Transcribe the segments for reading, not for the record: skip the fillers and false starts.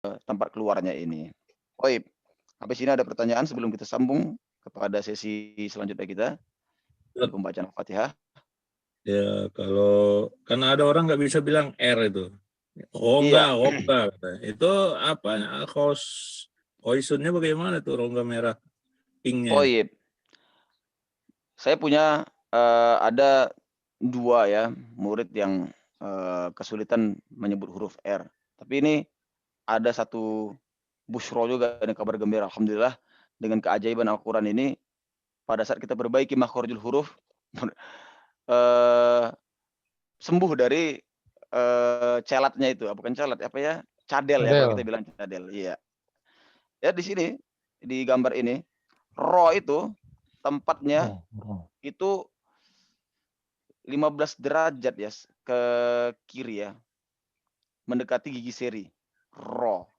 tempat keluarnya ini. Baik, habis ini ada pertanyaan sebelum kita sambung kepada sesi selanjutnya kita di pembacaan Al-Fatihah. Ya, kalau karena ada orang nggak bisa bilang R itu. Iya. Rongga. Itu apa? Poisonnya bagaimana tuh rongga merah pinknya? Iya. Saya punya ada 2 ya murid yang kesulitan menyebut huruf R. Tapi ini ada satu busyro juga ini kabar gembira alhamdulillah dengan keajaiban Al-Qur'an ini pada saat kita perbaiki makharijul huruf eee, sembuh dari celatnya itu, bukan celat apa ya, cadel ya kalau kita Cadel. bilang cadel, iya. Ya di sini, di gambar ini, ro itu tempatnya Roh. itu 15 derajat ya ke kiri ya, mendekati gigi seri, ro.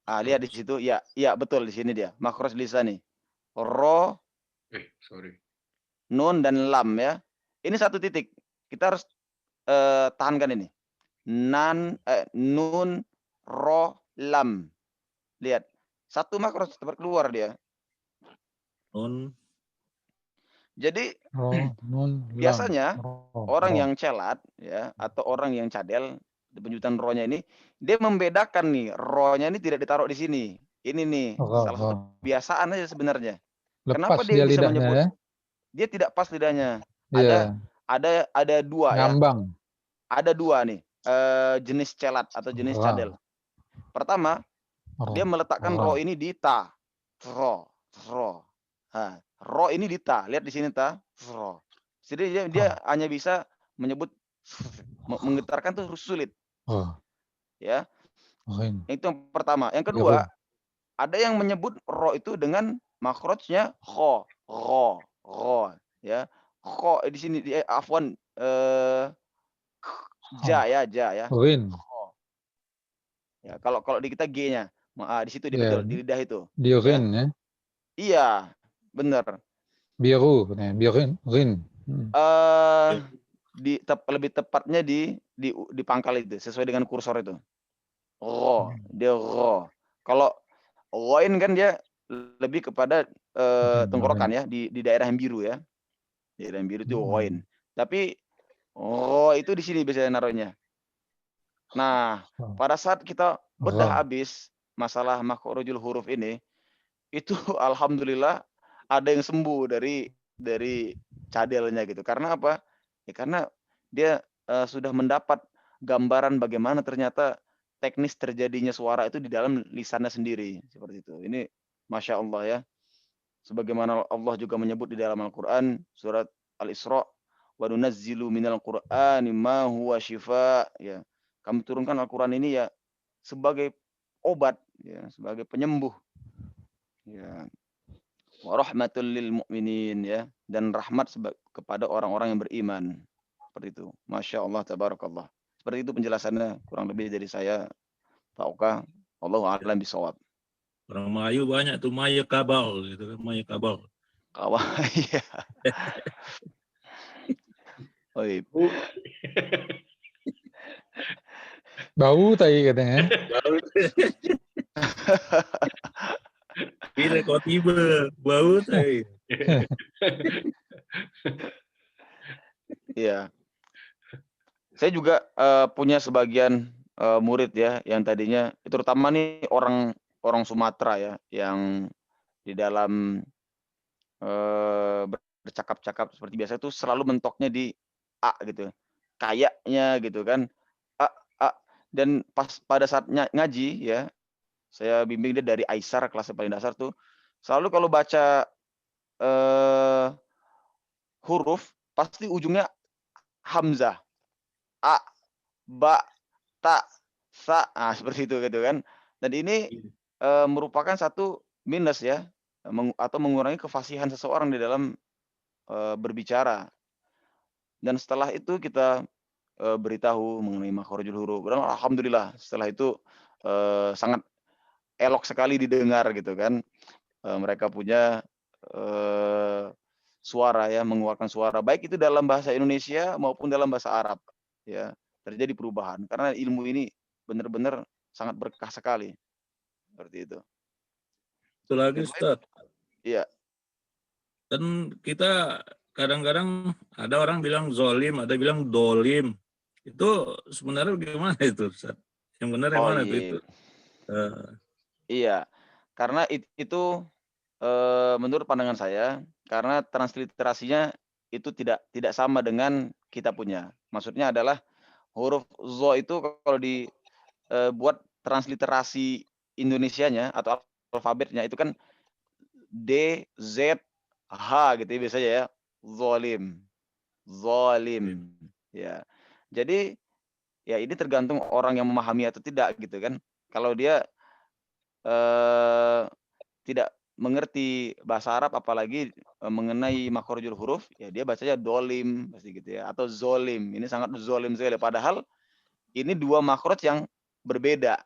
Lihat di situ, ya betul di sini dia, makhraj lisan nih. Ro, Sorry. nun dan lam ya. Ini satu titik, kita harus tahankan ini. Nun, ro, lam. Lihat, satu makhraj tempat keluar dia. Nun. Jadi Roh, nun, lam. biasanya orang Roh. yang celat ya atau orang yang cadel penyebutan ro-nya ini dia membedakan nih ro-nya ini tidak ditaruh di sini. Ini nih salah satu kebiasaan aja sebenarnya. Kenapa Lepas dia dia bisa lidahnya menyebut? ya? Dia tidak pas lidahnya. Iya. Ada 2 ya. Ngambang. Ada 2 nih jenis celat atau jenis cadel. Pertama, dia meletakkan ro ini di ta. Ro. Nah, ro ini di ta. Lihat di sini ta. Ro. Jadi dia hanya bisa menyebut menggetarkan tuh sulit. Ya. Itu yang pertama. Yang kedua, ada yang menyebut ro itu dengan makhrajnya kho, ro, ya. Kho di sini afwan ja ya. Rin. Kho. Ya, kalau di kita G-nya. Di situ di betul di lidah itu. Di Ya. rin ya. Iya, benar. Biru, biru, rin. Lebih tepatnya di pangkal itu sesuai dengan kursor itu. Ro, dia ro. Kalau ghain kan dia lebih kepada tenggorokan ya di daerah yang biru ya. Di daerah yang biru itu ghain. Tapi ro itu di sini biasanya naruhnya. Nah, pada saat kita bedah habis masalah makhrajul huruf ini, itu alhamdulillah ada yang sembuh dari cadelnya gitu. Karena apa? Ya karena dia sudah mendapat gambaran bagaimana ternyata teknis terjadinya suara itu di dalam lisannya sendiri, seperti itu. Ini Masya Allah ya. Sebagaimana Allah juga menyebut di dalam Al-Qur'an surat Al-Isra, "Wa nunazzilu minal Qur'ani ma huwa syifaa." Ya. Kami turunkan Al-Qur'an ini ya sebagai obat ya, sebagai penyembuh. Ya. Wa rahmatul lil mu'minin ya, dan rahmat kepada orang-orang yang beriman. Seperti itu. Masya Allah, tabarakallah. Seperti itu penjelasannya kurang lebih dari saya, Pak Oka. Wallahu a'lam bishawab. Orang Melayu banyak tuh Maya Kabal gitu kan, Maya Kabal. Kawan, iya. Baik. Bau tadi katanya. Bau. Bila kau tiba, bau tadi. Iya. Saya juga punya sebagian murid ya yang tadinya terutama nih orang Sumatera ya yang di dalam bercakap-cakap seperti biasa itu selalu mentoknya di A gitu. Kayaknya gitu kan. A A dan pas pada saat ngaji ya, saya bimbing dia dari Aisar kelas yang paling dasar tuh, selalu kalau baca huruf pasti ujungnya hamzah. A, ba, ta, sa, seperti itu gitu kan. Dan ini merupakan satu minus ya, atau mengurangi kefasihan seseorang di dalam berbicara. Dan setelah itu kita beritahu mengenai makharijul huruf. Dan alhamdulillah setelah itu sangat elok sekali didengar gitu kan. Mereka punya suara ya, mengeluarkan suara baik itu dalam bahasa Indonesia maupun dalam bahasa Arab ya. Terjadi perubahan karena ilmu ini benar-benar sangat berkah sekali. Seperti itu. Itu lagi Ya, baik. Ustaz. Iya. Kan kita kadang-kadang ada orang bilang zolim, ada bilang dolim. Itu sebenarnya gimana itu Ustaz? Yang benar yang Oh mana itu? iya. Eh, Iya. Karena itu menurut pandangan saya, karena transliterasinya itu tidak sama dengan kita punya. Maksudnya adalah huruf zo itu kalau buat transliterasi Indonesianya atau alfabetnya itu kan D, Z, H gitu ya biasanya ya, zolim, zolim, ya. Jadi, ya ini tergantung orang yang memahami atau tidak gitu kan. Kalau dia, eee, tidak mengerti bahasa Arab apalagi, mengenai makhrajul huruf, ya dia bacanya dolim pasti gitu ya, atau zolim, ini sangat zolim sekali. Padahal ini 2 makhraj yang berbeda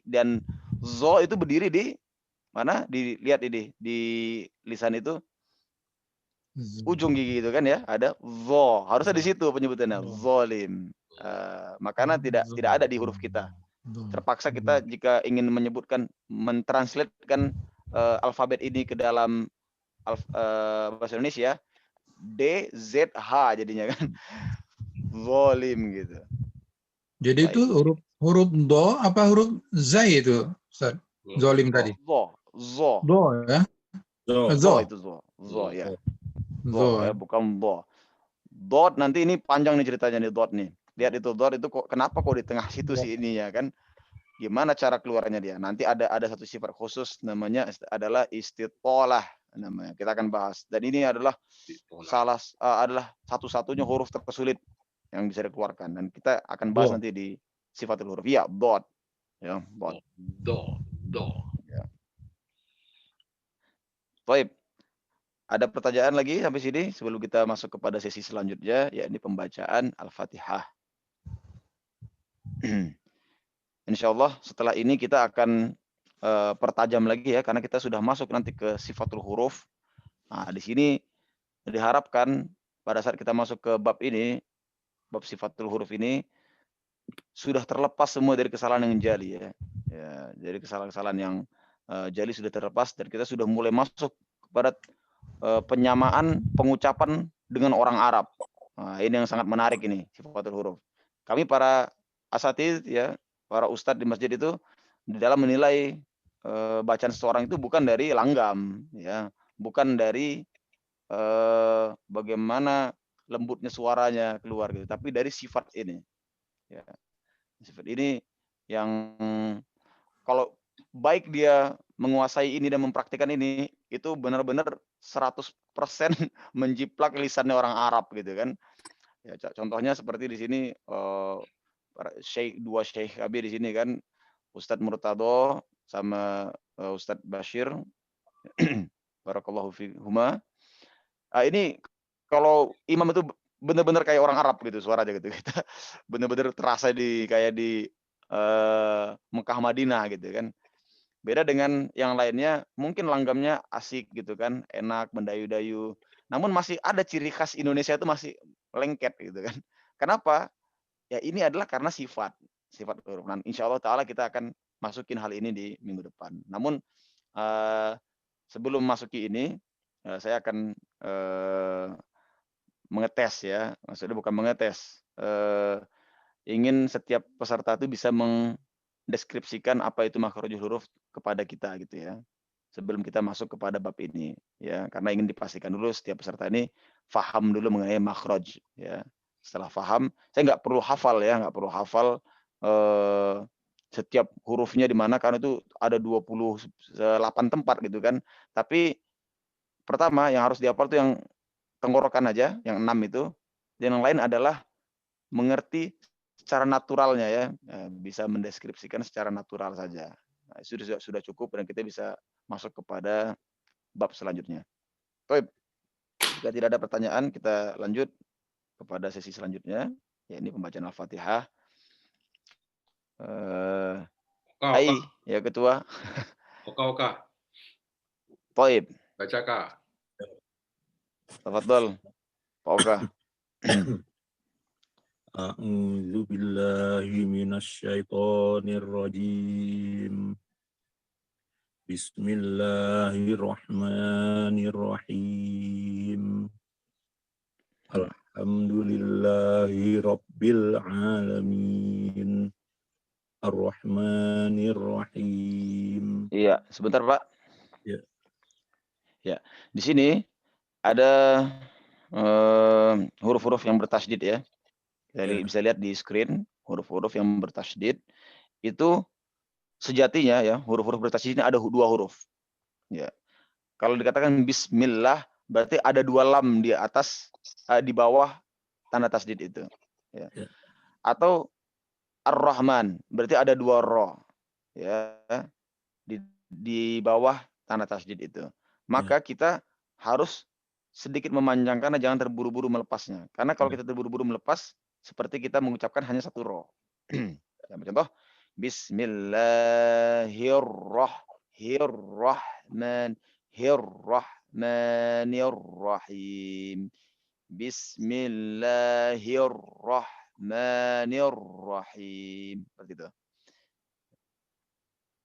dan zo itu berdiri di mana, dilihat ini, di lisan itu ujung gigi itu kan ya, ada zo, harusnya di situ penyebutannya, zolim. Makanya tidak ada di huruf kita. Terpaksa kita jika ingin menyebutkan, mentranslatekan alfabet ini ke dalam bahasa Indonesia, D, Z, H jadinya kan, zolim gitu. Jadi itu Baik. huruf do apa huruf zai itu, Ustaz? Zolim tadi. Zo, Do ya? zo. zo Zo. itu zo ya, Zo zo ya, ya. bukan bo. Dot nanti ini panjang nih ceritanya nih dot nih. Lihat itu dot itu kok kenapa kok di tengah situ sih ininya kan? Gimana cara keluarnya dia? Nanti ada satu sifat khusus namanya adalah istitolah namanya. Kita akan bahas. Dan ini adalah adalah satu-satunya huruf tersulit yang bisa dikeluarkan dan kita akan bahas Do. nanti di sifatul huruf. Ya, dot. Ya, dot. Do. Ya. Baik. Ada pertanyaan lagi sampai sini sebelum kita masuk kepada sesi selanjutnya, yakni pembacaan Al-Fatihah. Insyaallah setelah ini kita akan pertajam lagi ya, karena kita sudah masuk nanti ke sifatul huruf. Nah, di sini diharapkan pada saat kita masuk ke bab ini, bab sifatul huruf ini, sudah terlepas semua dari kesalahan yang jali ya. Ya, jadi kesalahan-kesalahan yang jali sudah terlepas dan kita sudah mulai masuk kepada penyamaan pengucapan dengan orang Arab. Nah, ini yang sangat menarik ini, sifatul huruf. Kami para asatidz ya, para ustadz di masjid itu di dalam menilai bacaan seseorang itu bukan dari langgam ya, bukan dari bagaimana lembutnya suaranya keluar gitu, tapi dari sifat ini. Ya. Sifat ini yang kalau baik dia menguasai ini dan mempraktikkan ini, itu benar-benar 100% menjiplak lisannya orang Arab gitu kan. Ya contohnya seperti di sini dua syekh kami di sini kan, Ustadz Murtado sama Ustadz Bashir. Barakallahu fihuma. Ini kalau imam itu benar-benar kayak orang Arab gitu suaranya gitu. Kita benar-benar terasa kayak di Mekah Madinah gitu kan. Beda dengan yang lainnya, mungkin langgamnya asik gitu kan, enak, mendayu-dayu. Namun masih ada ciri khas Indonesia itu masih lengket gitu kan. Kenapa? Ya ini adalah karena sifat huruf. Nah, insyaallah taala kita akan masukin hal ini di minggu depan. Namun sebelum masuki ini, saya akan mengetes ya, maksudnya bukan mengetes, ingin setiap peserta itu bisa mendeskripsikan apa itu makhrajul huruf kepada kita gitu ya. Sebelum kita masuk kepada bab ini ya, karena ingin dipastikan dulu setiap peserta ini faham dulu mengenai makhraj ya. Setelah faham, saya nggak perlu hafal ya, nggak perlu hafal setiap hurufnya di mana karena itu ada 28 tempat gitu kan. Tapi pertama yang harus dihafal itu yang tenggorokan aja, yang 6 itu. Dan yang lain adalah mengerti secara naturalnya ya, bisa mendeskripsikan secara natural saja. Nah, itu sudah cukup dan kita bisa masuk kepada bab selanjutnya. Baik, jika tidak ada pertanyaan, kita lanjut kepada sesi selanjutnya, yakni pembacaan Al-Fatihah. Hai, ya Ketua. Oka. Baik. Baca Kak. Tafadhol, Pak Oka. A'udzu billahi minasyaitonir rajim. Bismillahirrahmanirrahim. Alhamdulillahi rabbil alamin. Ar-Rahmanir Rahim. Iya, sebentar Pak. Ya. Ya, di sini ada huruf-huruf yang bertasydid ya. Jadi Ya. bisa lihat di screen huruf-huruf yang bertasydid itu sejatinya ya huruf-huruf bertasydid ini ada dua huruf. Ya, kalau dikatakan Bismillah berarti ada dua lam di atas di bawah tanda tasydid itu. Ya. Ya. Atau Ar-Rahman berarti ada dua ro ya di bawah tanda tasydid itu. Maka kita harus sedikit memanjangkan karena jangan terburu-buru melepasnya. Karena kalau kita terburu-buru melepas seperti kita mengucapkan hanya satu ro. Contoh Bismillahirrahmanirrahim. Bismillahirrahmanirrahim. Seperti itu.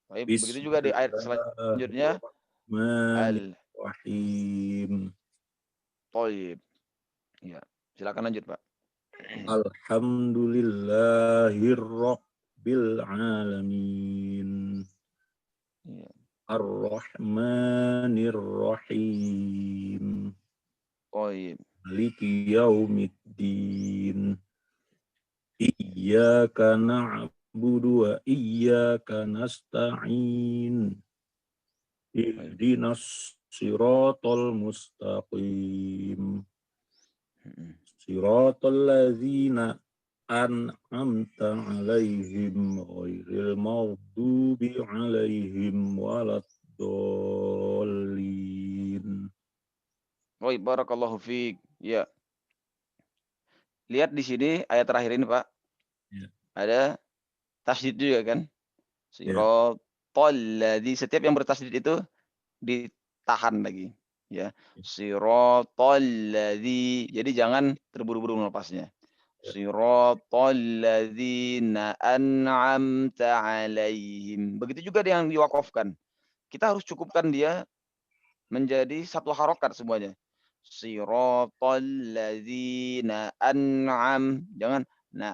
Baik, begitu juga di ayat selanjutnya. Bismillahirrahmanirrahim. Thayyib. Ya, silakan lanjut, Pak. Alhamdulillahirabbil alamin. Ya. Ar-Rahmanir Rahim. Thayyib. Maliki yaumiddin. Iyyaka na'budu wa iyyaka nasta'in. Ihdinas siratal mustaqim. Siratal ladzina an'amta 'alaihim ghairil maghdubi 'alaihim waladdallin. Baik, barakallahu fiik. Ya. Lihat di sini ayat terakhir ini, Pak. Ya. Ada tasydid juga kan? Siratal ladzi, setiap yang bertasydid itu ditahan lagi, ya. Siratal ladzi. Jadi jangan terburu-buru melepasnya. Siratal ladzina an'amta 'alaihim. Begitu juga yang diwaqafkan. Kita harus cukupkan dia menjadi satu harokat semuanya. Siratal ladzina jangan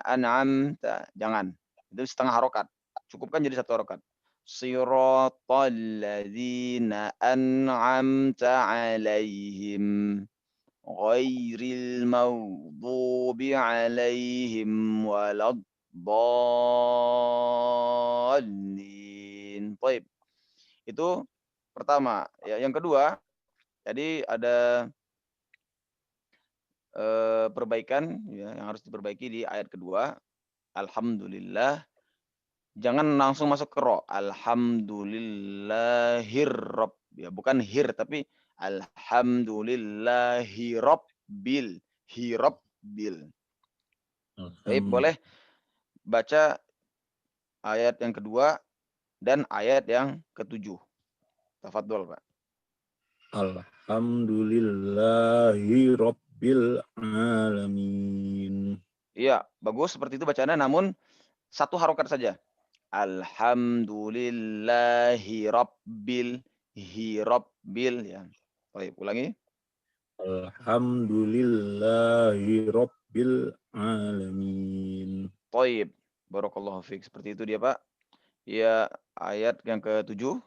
an'amta, jangan. Itu setengah harokat. Cukupkan jadi satu harokat. Siratal ladzina an'amta 'alaihim ghairil maghdubi 'alaihim waladdallin. Baik. Itu pertama, ya. Yang kedua, jadi ada perbaikan ya yang harus diperbaiki di ayat kedua. Alhamdulillah. Jangan langsung masuk ke ro. Alhamdulillahirrabb. Ya, bukan hir tapi alhamdulillahirabbil. Hirabbil. Baik, boleh baca ayat yang kedua dan ayat yang ketujuh. Tafadhol, Pak. Alhamdulillahirabbil alamin. Iya, bagus seperti itu bacaannya, namun satu harokat saja. Alhamdulillahirabbil ya. Baik, ulangi. Alhamdulillahirabbil alamin. Baik, barakallahu fiik. Seperti itu dia, Pak. Ya, ayat yang ke-7.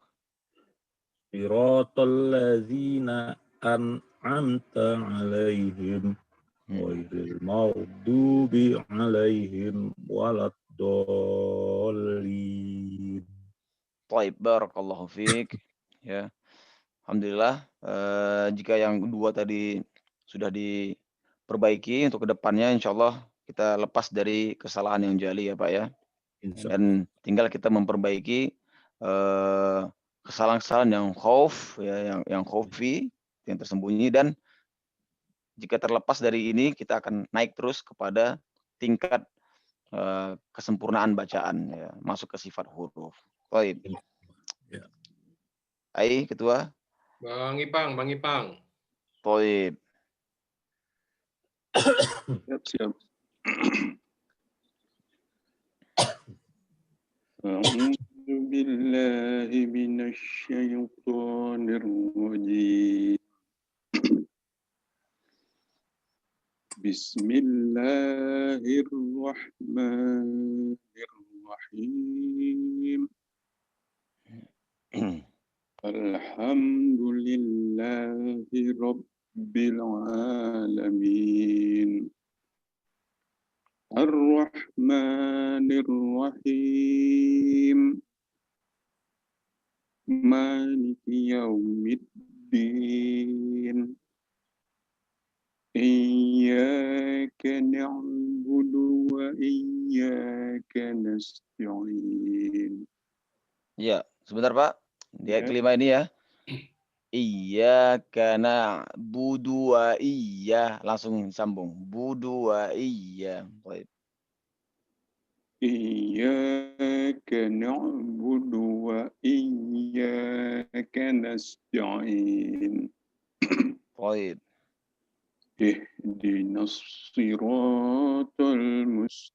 Siratal ladzina an'amta 'alaihim ghairil maghdubi 'alaihim waladdallin. Baik, barakallahu fiik. Ya. Alhamdulillah, jika yang dua tadi sudah diperbaiki untuk kedepannya insyaallah kita lepas dari kesalahan yang jali ya, Pak, ya. Dan tinggal kita memperbaiki kesalahan-kesalahan yang khauf ya, yang khaufi, yang tersembunyi, dan jika terlepas dari ini kita akan naik terus kepada tingkat kesempurnaan bacaan ya, masuk ke sifat huruf. Baik. Ya. Ai, Ketua. Bang Ipang. Baik. Siap. أعوذ بالله من الشيطان الرجيم بسم الله الرحمن الرحيم الحمد لله رب العالمين الرحمن الرحيم مالك يوم الدين إياك نعبد وإياك نستعين. Ya, sebentar Pak. Di ayat Ya. kelima ini ya. Iyyaka na'budu wa iya. Langsung sambung. Budu wa iya. Baik. إياك نعبد وإياك نستعين. Baik. اهدنا الصراط المستقيم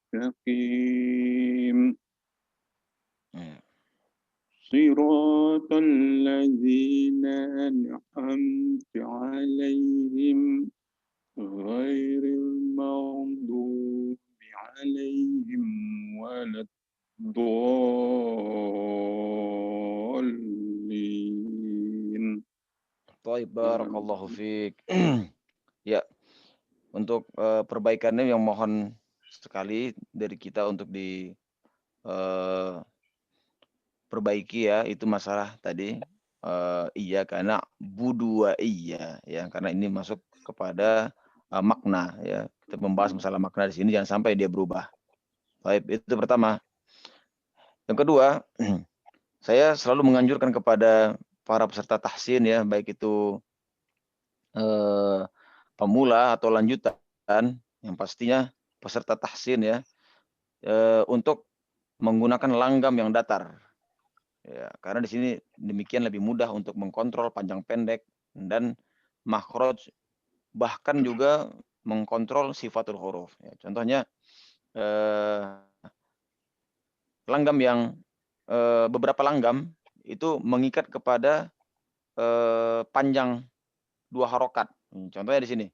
صراط الذين أنعمت عليهم غير المغضوب عليهم ولا الضالين. Baik, barakallahu fiik. Ya, untuk perbaikannya yang mohon sekali dari kita untuk di perbaiki ya, itu masalah tadi iya karena budu wa iya ya, karena ini masuk kepada makna ya. Kita membahas masalah makna di sini jangan sampai dia berubah. Baik, itu pertama. Yang kedua, saya selalu menganjurkan kepada para peserta tahsin ya, baik itu pemula atau lanjutan, yang pastinya peserta tahsin ya, untuk menggunakan langgam yang datar. Ya, karena di sini demikian lebih mudah untuk mengkontrol panjang pendek dan makhraj, bahkan juga mengkontrol sifatul huruf. Ya, contohnya langgam yang beberapa langgam itu mengikat kepada panjang 2 harokat. Contohnya di sini.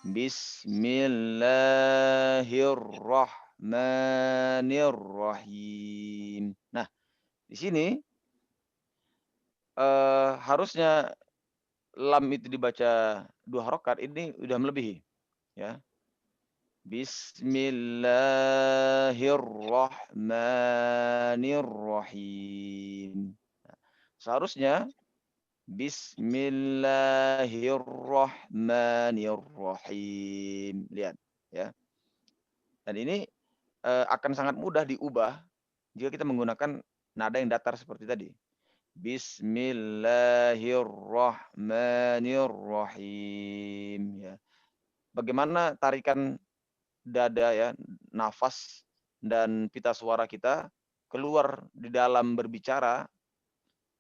Bismillahirrahmanirrahim. Nah, di sini harusnya lam itu dibaca 2 harokat, ini udah melebihi ya. Bismillahirrahmanirrahim. Nah, seharusnya Bismillahirrahmanirrahim. Lihat ya. Dan ini akan sangat mudah diubah jika kita menggunakan nada yang datar seperti tadi. Bismillahirrahmanirrahim ya. Bagaimana tarikan dada ya, nafas dan pita suara kita keluar di dalam berbicara,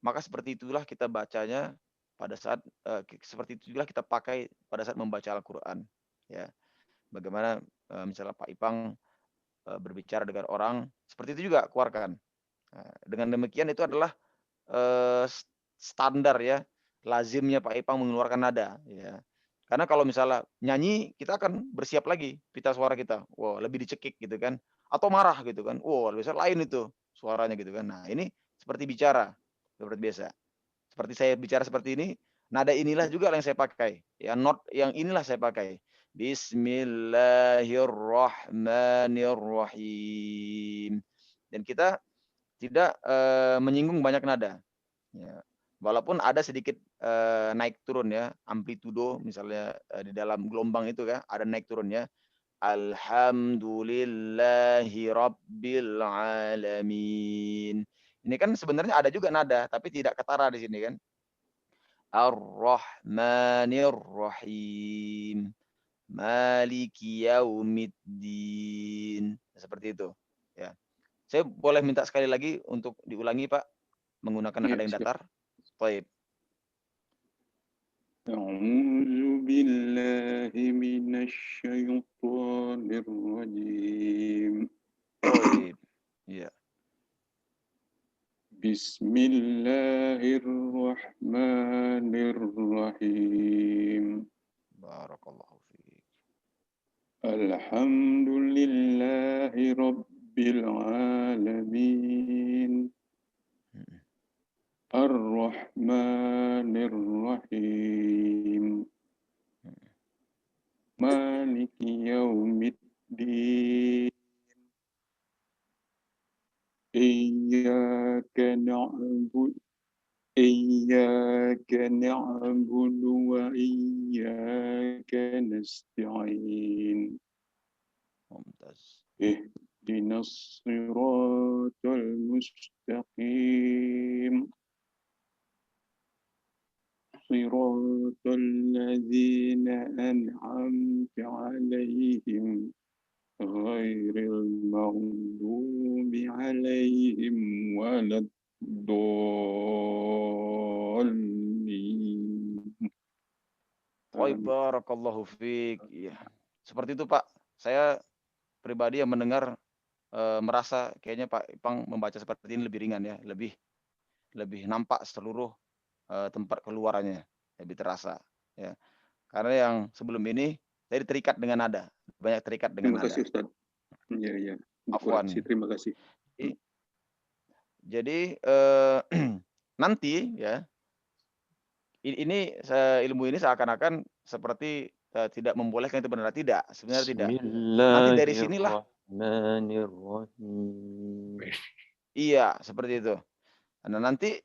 maka seperti itulah kita bacanya pada saat seperti itulah kita pakai pada saat membaca Al-Qur'an ya. Bagaimana misalnya Pak Ipang berbicara dengan orang, seperti itu juga keluarkan. Nah, dengan demikian itu adalah standar ya, lazimnya Pak Ipang mengeluarkan nada ya. Karena kalau misalnya nyanyi, kita akan bersiap lagi pita suara kita. Wow, lebih dicekik gitu kan. Atau marah gitu kan. Wow, biasa lain itu suaranya gitu kan. Nah, ini seperti bicara seperti biasa. Seperti saya bicara seperti ini, nada inilah juga yang saya pakai. Ya, not yang inilah saya pakai. Bismillahirrahmanirrahim. Dan kita tidak menyinggung banyak nada. Ya. Walaupun ada sedikit naik turun ya, amplitudo misalnya di dalam gelombang itu ya, ada naik turunnya. Alhamdulillahi rabbil alamin. Ini kan sebenarnya ada juga nada, tapi tidak ketara di sini kan. Ar-Rahmanir-Rahim. Maliki yaumiddin. Seperti itu. Ya. Saya boleh minta sekali lagi untuk diulangi Pak, menggunakan nada yang datar. Baik. أعوذ بالله من الشيطان الرجيم Baik. Ya. Bismillahirrahmanirrahim. Barakallahu fiik. Alhamdulillahi Rabbil Alamin. Ar-Rahmanir-Rahim. Maliki Yaumiddin. Iyyaka na'budu wa iyyaka nasta'in. Mumtaz. Ihdinas siratal mustaqim. Siratal ladzina an'amta 'alaihim ghairil maghdubi 'alaihim waladdallin. Baik, barakallahu fiik. Iya. Seperti itu, Pak. Saya pribadi yang mendengar merasa kayaknya Pak Ipang membaca seperti ini lebih ringan ya, lebih nampak seluruh tempat keluarannya, lebih terasa ya. Karena yang sebelum ini saya terikat dengan nada, banyak terikat dengan Terima nada. kasih Ustaz. Iya. Afwan. Dikoreksi, terima kasih. Jadi nanti ya ini ilmu ini seakan-akan seperti tidak membolehkan itu benar, tidak, sebenarnya tidak. Nanti dari sinilah Bismillahirrahmanirrahim. iya, seperti itu. Nah, nanti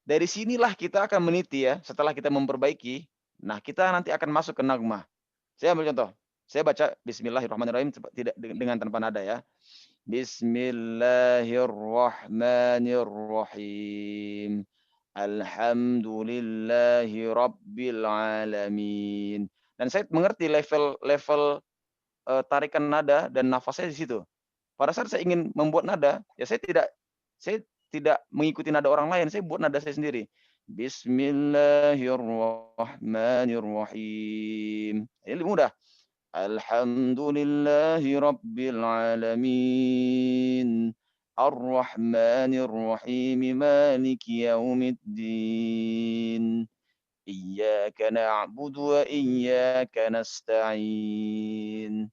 dari sinilah kita akan meniti ya, setelah kita memperbaiki, nah kita nanti akan masuk ke nagmah. Saya ambil contoh, saya baca Bismillahirrahmanirrahim tidak dengan tanpa nada ya. Bismillahirrahmanirrahim. Alhamdulillahi rabbil alamin. Dan saya mengerti level tarikan nada dan nafasnya di situ. Pada saat saya ingin membuat nada, ya saya tidak mengikuti nada orang lain, saya buat nada saya sendiri. Bismillahirrahmanirrahim. Ini mudah. Alhamdulillahi rabbil alamin. Ar-Rahmanir-Rahim. Maliki yaumiddin. Iyyaka na'budu wa iyyaka nasta'in.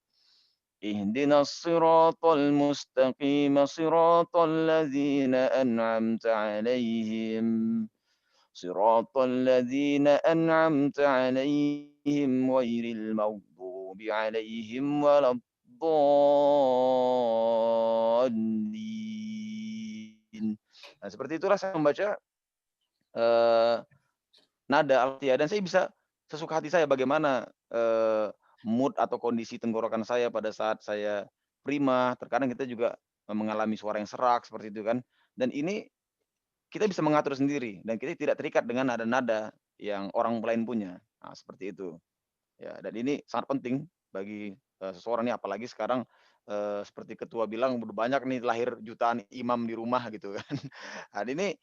اهدنا الصراط المستقيم صراط الذين أنعمت عليهم غير المغضوب عليهم ولا الضالين. Nah, seperti itulah saya membaca nada Al-Fatihah dan saya bisa sesuka hati saya bagaimana mood atau kondisi tenggorokan saya pada saat saya prima. Terkadang kita juga mengalami suara yang serak seperti itu kan. Dan ini kita bisa mengatur sendiri dan kita tidak terikat dengan nada-nada yang orang lain punya. Nah, seperti itu. Ya, dan ini sangat penting bagi seseorang nih apalagi sekarang seperti ketua bilang udah banyak nih lahir jutaan imam di rumah gitu kan. Nah, ini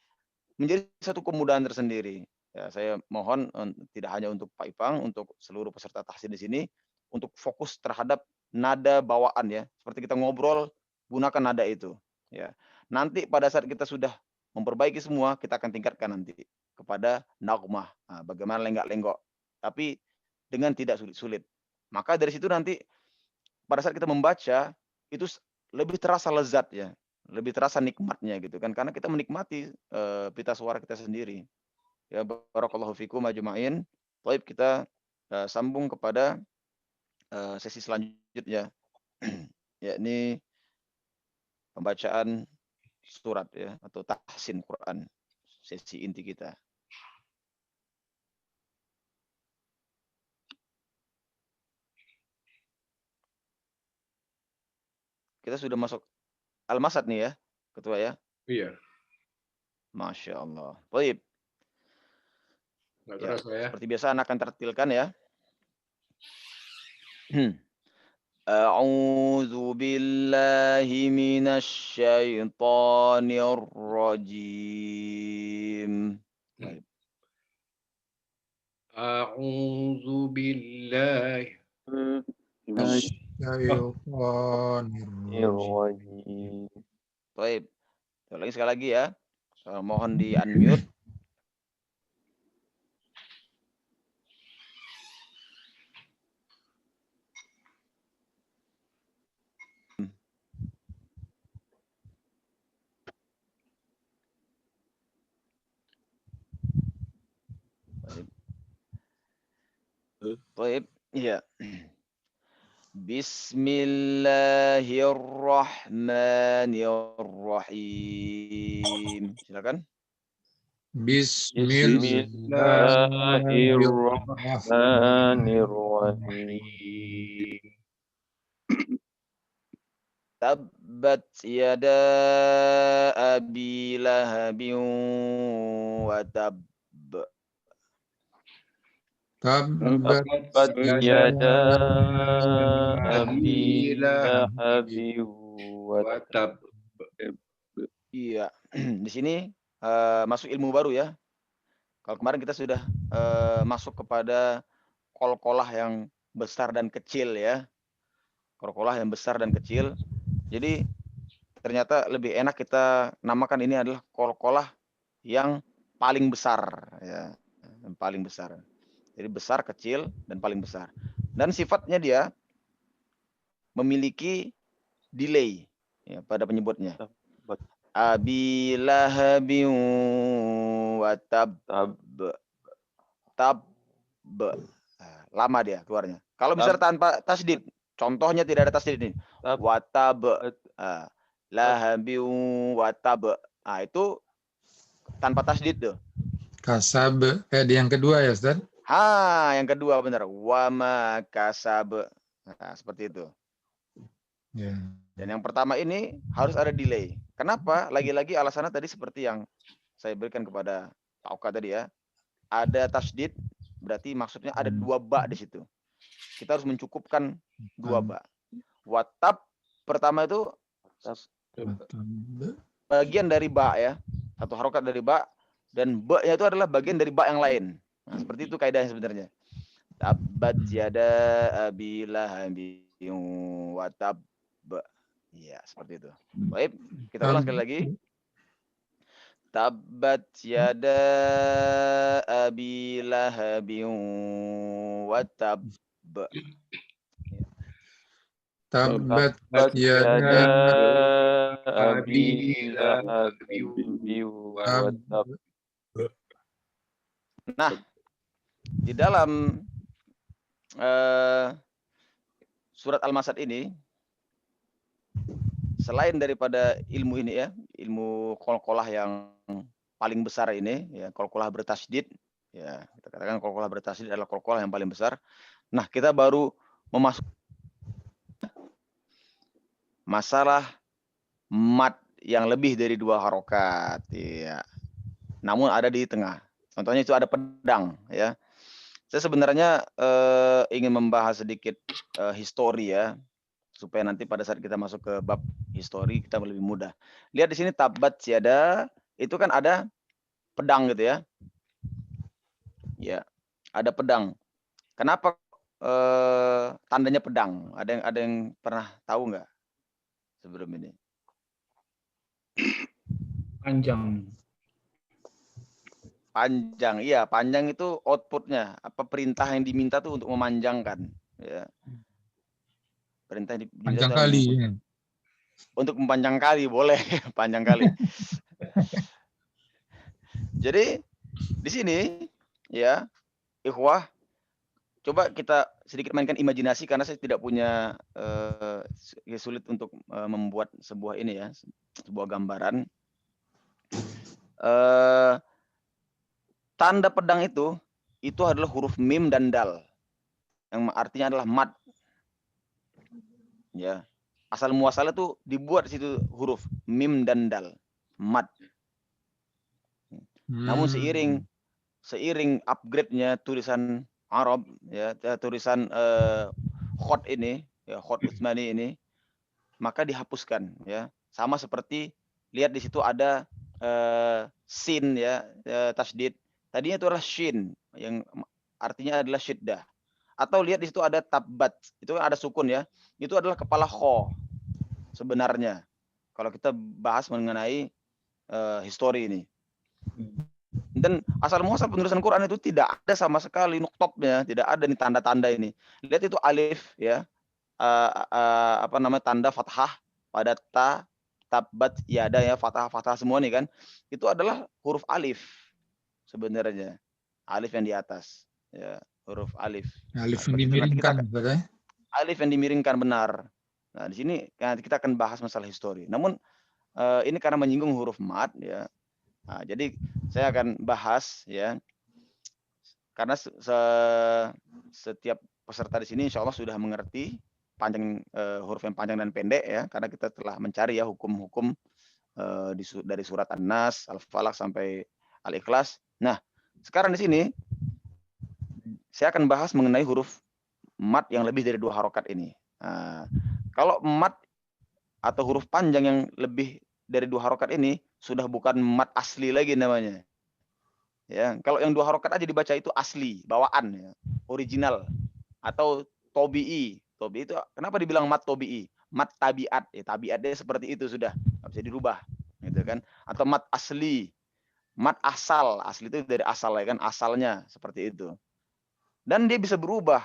menjadi satu kemudahan tersendiri. Ya, saya mohon tidak hanya untuk Pak Ipang, untuk seluruh peserta tahsin di sini, untuk fokus terhadap nada bawaan ya. Seperti kita ngobrol, gunakan nada itu. Ya. Nanti pada saat kita sudah memperbaiki semua, kita akan tingkatkan nanti kepada nagmah. Nah, bagaimana lenggak-lenggok. Tapi dengan tidak sulit-sulit. Maka dari situ nanti pada saat kita membaca, itu lebih terasa lezat ya. Lebih terasa nikmatnya gitu kan. Karena kita menikmati pita suara kita sendiri. Ya, barakallahu fikum ajma'in. Baik, kita sambung kepada sesi selanjutnya, yakni pembacaan surat ya atau tahsin Quran, sesi inti kita. Kita sudah masuk Al-Masad nih ya, Ketua ya. Iya, Masya Allah. Baik. nggak Ya, terasa ya. seperti biasa anak akan tertilkan ya. A'udzu billahi minasy syaithanir rajim. Baik. A'udzu billahi Syaitanirrajim. Irrajim. Baik. Lagi sekali lagi ya. Mohon di unmute. Baik, ya. Bismillahirrahmanirrahim. Silakan. Bismillahirrahmanirrahim. Tabbat yada abi lahabin wa tab. Tabbat Yada Abi Lahabin wa tab. Iya, di sini masuk ilmu baru ya. Kalau kemarin kita sudah masuk kepada kol-kolah yang besar dan kecil ya. Kol-kolah yang besar dan kecil. Jadi ternyata lebih enak kita namakan ini adalah kol-kolah yang paling besar ya, yang paling besar. Jadi besar, kecil, dan paling besar. Dan sifatnya dia memiliki delay ya, pada penyebutnya. Abi lahabin wa tab. Lama dia keluarnya. Kalau misalnya tanpa tasdid, contohnya tidak ada tasdid ini. Wa tab. Lahabin wa tab. Itu tanpa tasdid tuh. kasab. Di yang kedua ya, Ustaz? Yang kedua benar. Wa ma kasab. Seperti itu. Ya. Dan yang pertama ini harus ada delay. Kenapa? Lagi-lagi alasannya tadi seperti yang saya berikan kepada Pak Oka tadi ya. Ada tasdid, berarti maksudnya ada 2 ba di situ. Kita harus mencukupkan 2 ba. Watab pertama itu bagian dari ba ya. Satu harokat dari ba. Dan ba-nya itu adalah bagian dari ba yang lain. Nah, seperti itu kaidahnya sebenarnya. Tabbat yada abi lahabin wa tab. Iya, seperti itu. Baik, kita ulang sekali lagi. Tabbat yada abi lahabin wa tab. Tabbat yada Abi Lahabin wa tab. Nah, di dalam surat Al-Masad ini, selain daripada ilmu ini ya, ilmu kol-kolah yang paling besar ini, ya kol-kolah bertasydid, ya kita katakan kol-kolah bertasydid adalah kol-kolah yang paling besar. Nah, kita baru memasuki masalah mat yang lebih dari 2 harokat, ya. Namun ada di tengah. Contohnya itu ada pedang, ya. Saya sebenarnya ingin membahas sedikit histori ya, supaya nanti pada saat kita masuk ke bab histori kita lebih mudah. Lihat di sini tabbat yada, itu kan ada pedang gitu ya. Ya, ada pedang. Kenapa tandanya pedang? Ada yang pernah tahu nggak sebelum ini? panjang. Panjang, iya panjang itu outputnya. Apa perintah yang diminta tuh untuk memanjangkan. Ya. Perintah yang diminta Panjang kali. Ya. Untuk memanjang kali boleh, panjang kali. Jadi di sini ya, ikhwah, coba kita sedikit mainkan imajinasi karena saya tidak punya sulit untuk membuat sebuah ini ya, sebuah gambaran. Tanda pedang itu adalah huruf mim dan dal, yang artinya adalah mad. Ya, asal muasalnya tuh dibuat di situ huruf mim dan dal, mad. Namun seiring upgrade-nya tulisan Arab, ya tulisan khot ini, ya khot Utsmani ini, maka dihapuskan, ya sama seperti lihat di situ ada sin ya, tasdid. Tadinya itu adalah shin yang artinya adalah syiddah. Atau lihat di situ ada tabbat, itu kan ada sukun ya. Itu adalah kepala kho sebenarnya. Kalau kita bahas mengenai histori ini. Dan asal muasal penulisan Quran itu tidak ada sama sekali nuktopnya, tidak ada nih tanda-tanda ini. Lihat itu alif ya, apa namanya, tanda fathah pada ta, tabbat yada ya, fathah semua nih kan. Itu adalah huruf alif sebenarnya. Alif yang di atas ya, huruf alif. Alif Nah, yang seperti itu. Nanti kita dimiringkan, Ustaz, ya. alif yang dimiringkan, benar. Nah, di sini nanti kita akan bahas masalah histori. Namun ini karena menyinggung huruf mad ya. Nah, jadi saya akan bahas ya, karena setiap peserta di sini insya Allah sudah mengerti panjang, huruf yang panjang dan pendek ya, karena kita telah mencari ya hukum-hukum dari surat An-Nas, Al-Falaq sampai Al-Ikhlas. Nah, sekarang di sini saya akan bahas mengenai huruf mad yang lebih dari 2 harokat ini. Nah, kalau mad atau huruf panjang yang lebih dari 2 harokat ini sudah bukan mad asli lagi namanya. Ya, kalau yang 2 harokat aja dibaca itu asli, bawaan ya, original atau tobi'i. Tobi'i itu kenapa dibilang mad tobi'i? Mad tabiat, ya tabiatnya seperti itu sudah, nggak bisa dirubah, gitu kan? Atau mad asli, mad asal, asli itu dari asal ya kan, asalnya seperti itu. Dan dia bisa berubah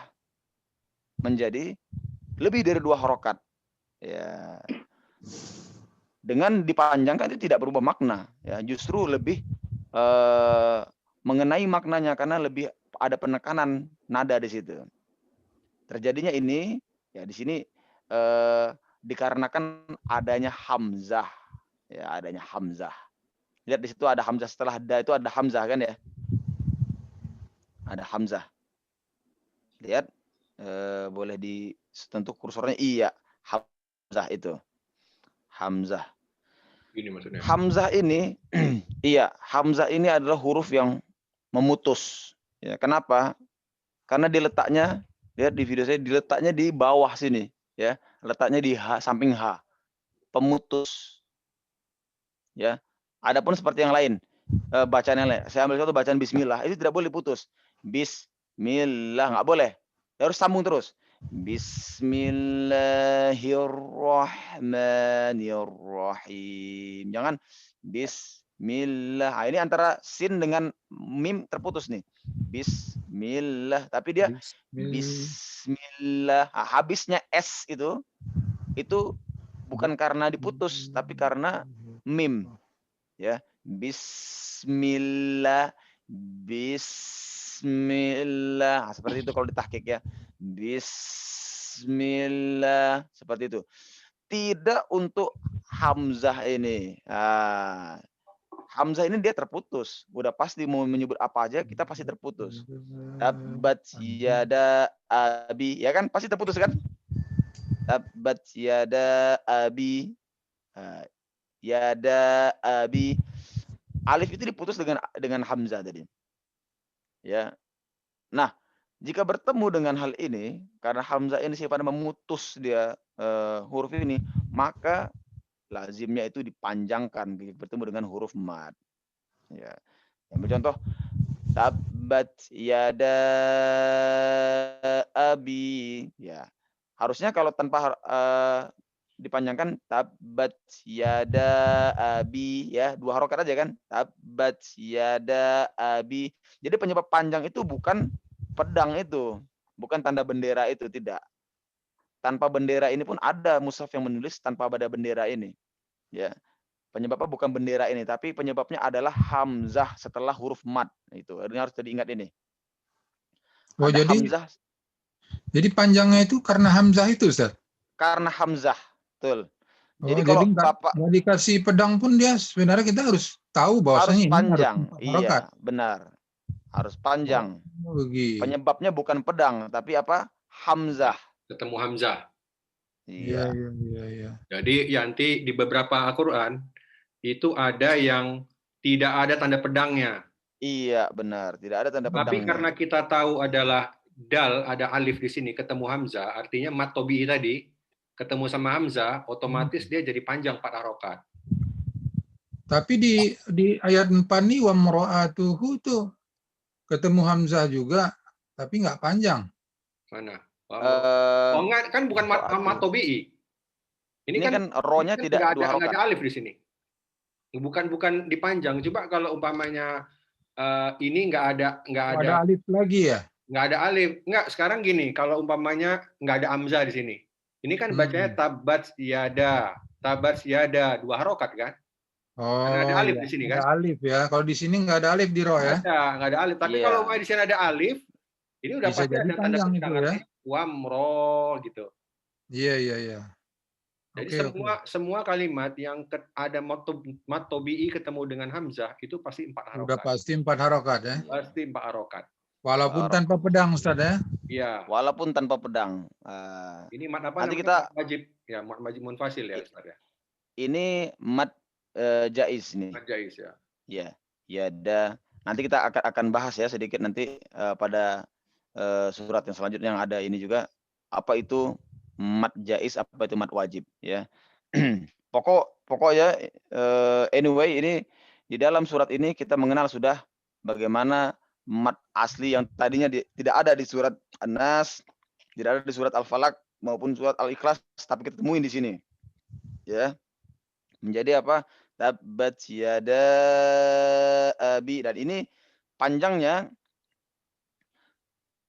menjadi lebih dari 2 harokat. Ya. Dengan dipanjangkan itu tidak berubah makna, ya justru lebih mengenai maknanya karena lebih ada penekanan nada di situ. Terjadinya ini ya di sini dikarenakan adanya hamzah, ya adanya hamzah. Lihat di situ ada hamzah, setelah da itu ada hamzah kan ya, ada hamzah. Lihat boleh tentu kursornya iya, hamzah itu. Hamzah. Ini maksudnya. Hamzah ini, iya, hamzah ini adalah huruf yang memutus. Ya, kenapa? Karena diletaknya, lihat di video saya, diletaknya di bawah sini, ya, letaknya di samping H, pemutus. Ya, adapun seperti yang lain, bacaannya, saya ambil contoh bacaan Bismillah, itu tidak boleh putus. Bismillah, nggak boleh, harus sambung terus. Bismillahirrahmanirrahim. Jangan bismillah. Nah, ini antara sin dengan mim terputus nih. Bismillah. Tapi dia bismillah. Nah, habisnya s itu bukan karena diputus, tapi karena mim. Ya, bismillah, bismillah. Nah, seperti itu kalau ditahqiq ya. Bismillah, seperti itu. Tidak untuk hamzah ini. Nah, hamzah ini dia terputus. Udah pasti mau menyebut apa aja kita pasti terputus. Tabbat yada abi, ya kan pasti terputus kan? Tabbat yada abi. Yada abi. Alif itu diputus dengan hamzah tadi. Ya. Nah, jika bertemu dengan hal ini, karena hamzah ini sifatnya memutus dia huruf ini, maka lazimnya itu dipanjangkan bertemu dengan huruf mad. Ya. Ambil contoh, tabbat yada abi. Ya. Harusnya kalau tanpa dipanjangkan tabbat yada abi, ya 2 harokat aja kan, tabbat yada abi. Jadi penyebab panjang itu bukan pedang itu, bukan tanda bendera itu, tidak. Tanpa bendera ini pun ada mushaf yang menulis tanpa ada bendera ini. Ya. Penyebabnya bukan bendera ini, tapi penyebabnya adalah hamzah setelah huruf mad. Itu ini harus diingat ini. Oh, ada jadi hamzah. Jadi panjangnya itu karena hamzah itu, Ustaz? Karena hamzah, betul. Jadi kalau Bapak nggak dikasih pedang pun dia sebenarnya kita harus tahu bahwasanya harus panjang. ini harus Iya, benar. Harus panjang. Oh, begitu. Penyebabnya bukan pedang, tapi apa? Hamzah. Ketemu hamzah. Iya. Iya. Jadi Yanti di beberapa Al-Quran itu ada yang tidak ada tanda pedangnya. Iya, benar. Tidak ada tanda pedangnya. Tapi karena kita tahu adalah dal, ada alif di sini, ketemu hamzah, artinya mat tobi'i tadi, ketemu sama hamzah, otomatis dia jadi panjang 4 harokat. Tapi di ayat 4 nih, wa mra'atuhu tuh ketemu hamzah juga, tapi nggak panjang. Mana? Oh enggak, kan bukan mat tobi'i. Ini kan ro-nya tidak 2 harokat. Nggak ada alif di sini. Bukan dipanjang. Coba kalau umpamanya ini nggak Oh, ada alif lagi ya? nggak ada alif. Nggak, sekarang gini, kalau umpamanya nggak ada hamzah di sini. Ini kan bacanya tabat yada, dua harokat kan? Karena ada Oh alif ya, di sini ada kan? alif ya. Kalau di sini nggak ada alif di roh ya? Nggak ada alif. Tapi Iya. kalau di sini ada alif, ini udah Bisa pasti jadi ada tanda panjang itu pengulangan ya. nih. Wamro gitu. Iya, iya, iya. Jadi Oke. semua kalimat yang ada mat tobi'i ketemu dengan hamzah itu pasti 4 harokat. Udah pasti 4 harokat ya. Pasti 4 harokat. Walaupun tanpa pedang Ustaz ya. Iya. Walaupun tanpa pedang. Ini mat apa nanti namanya? kita Mat wajib. Ya, mat wajib munfasil ya Ustaz ya. ini mat jaiz nih. Mat jaiz ya. Ya, yada. Nanti kita akan bahas ya sedikit nanti pada surat yang selanjutnya yang ada ini juga apa itu mat jaiz, apa itu mat wajib ya. Pokoknya anyway ini di dalam surat ini kita mengenal sudah bagaimana mat asli yang tadinya tidak ada di surat An-Nas, tidak ada di surat Al-Falaq maupun surat Al-Ikhlas, tapi kita temuin di sini. Ya. Menjadi apa? Tabbat yada abi, dan ini panjangnya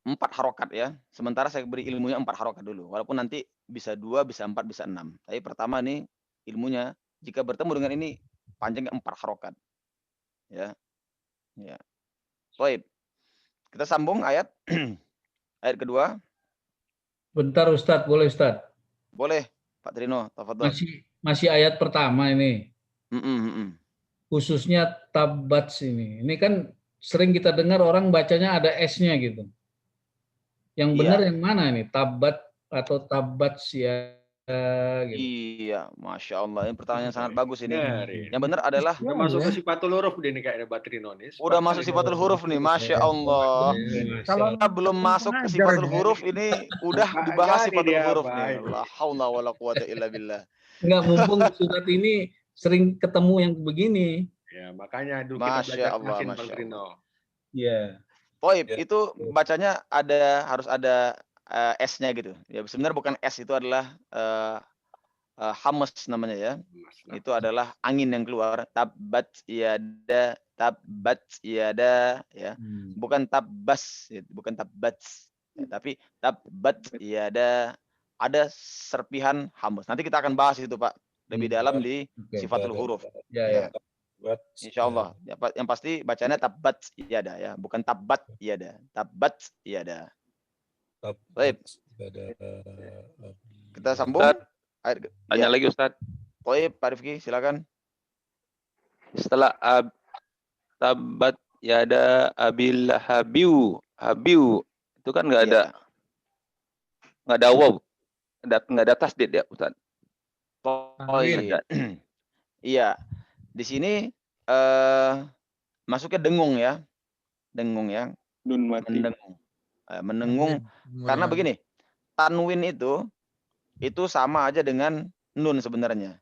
4 harokat ya. Sementara saya beri ilmunya 4 harokat dulu. Walaupun nanti bisa 2, bisa 4, bisa 6. Tapi pertama nih ilmunya jika bertemu dengan ini panjangnya 4 harokat. Ya. Ya. Baik. Kita sambung ayat ayat kedua. Bentar Ustadz, boleh Ustadz? Boleh, Pak Trino, tafadhol. Masih ayat pertama ini. Khususnya tabats ini. Ini kan sering kita dengar orang bacanya ada S-nya gitu. Yang benar yang mana ini? Tabat atau tabats ya gitu. Iya, Masya Allah. Ini pertanyaan sangat bagus ini. Benar. Yang benar adalah Udah masuk ke sifatul huruf deh nih kayaknya Batrinonis. udah masuk sifatul huruf nih, Masya Allah. Kalau belum masuk ke sifatul huruf ini udah dibahas sifatul huruf nih. La haula wala quwata illa billah. Enggak, mumpung surat ini sering ketemu yang begini. Ya, makanya dulu kita belajar Yasin Batrino. Iya. Toib, itu bacanya harus ada S-nya gitu. Ya sebenarnya bukan S, itu adalah hamas namanya ya. Itu adalah angin yang keluar. Tabbat yada ya. Bukan tabbas, bukan tabbats. Ya, tapi tabbat yada, ada serpihan hamas. Nanti kita akan bahas itu Pak lebih dalam di sifatul huruf. Ya. Insya Allah. Yang pasti bacanya tabbat yada ya, bukan tabbat yada. Tabbat yada. Baik. Kita sambung. Tanya lagi Ustaz. Baik, Pak Rifki, silakan. Setelah tabbat yada abil habiu itu kan nggak ada waw, nggak ada tasdid ya Ustaz. Oh iya. Iya. Di sini masuknya dengung ya. Dengung ya. Nun mati. Mendengung. Karena begini, tanwin itu sama aja dengan nun sebenarnya.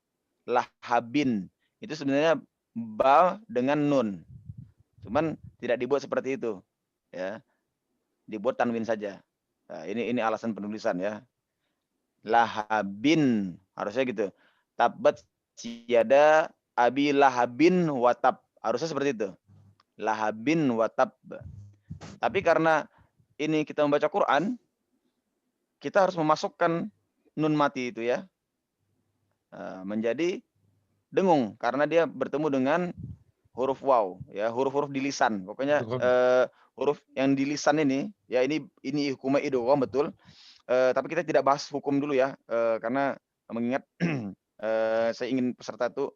Lahabin itu sebenarnya ba dengan nun. Cuman tidak dibuat seperti itu. Ya. Dibuat tanwin saja. Nah, ini alasan penulisan ya. Lahabin harusnya gitu. Tabbat yada abi lahabin watab, harusnya seperti itu. Lahabin watab. Tapi karena ini kita membaca Quran, kita harus memasukkan nun mati itu ya. Menjadi dengung karena dia bertemu dengan huruf waw ya, huruf-huruf di lisan. Pokoknya huruf yang di lisan ini ya, ini hukumnya idgham betul. Tapi kita tidak bahas hukum dulu ya, karena mengingat saya ingin peserta itu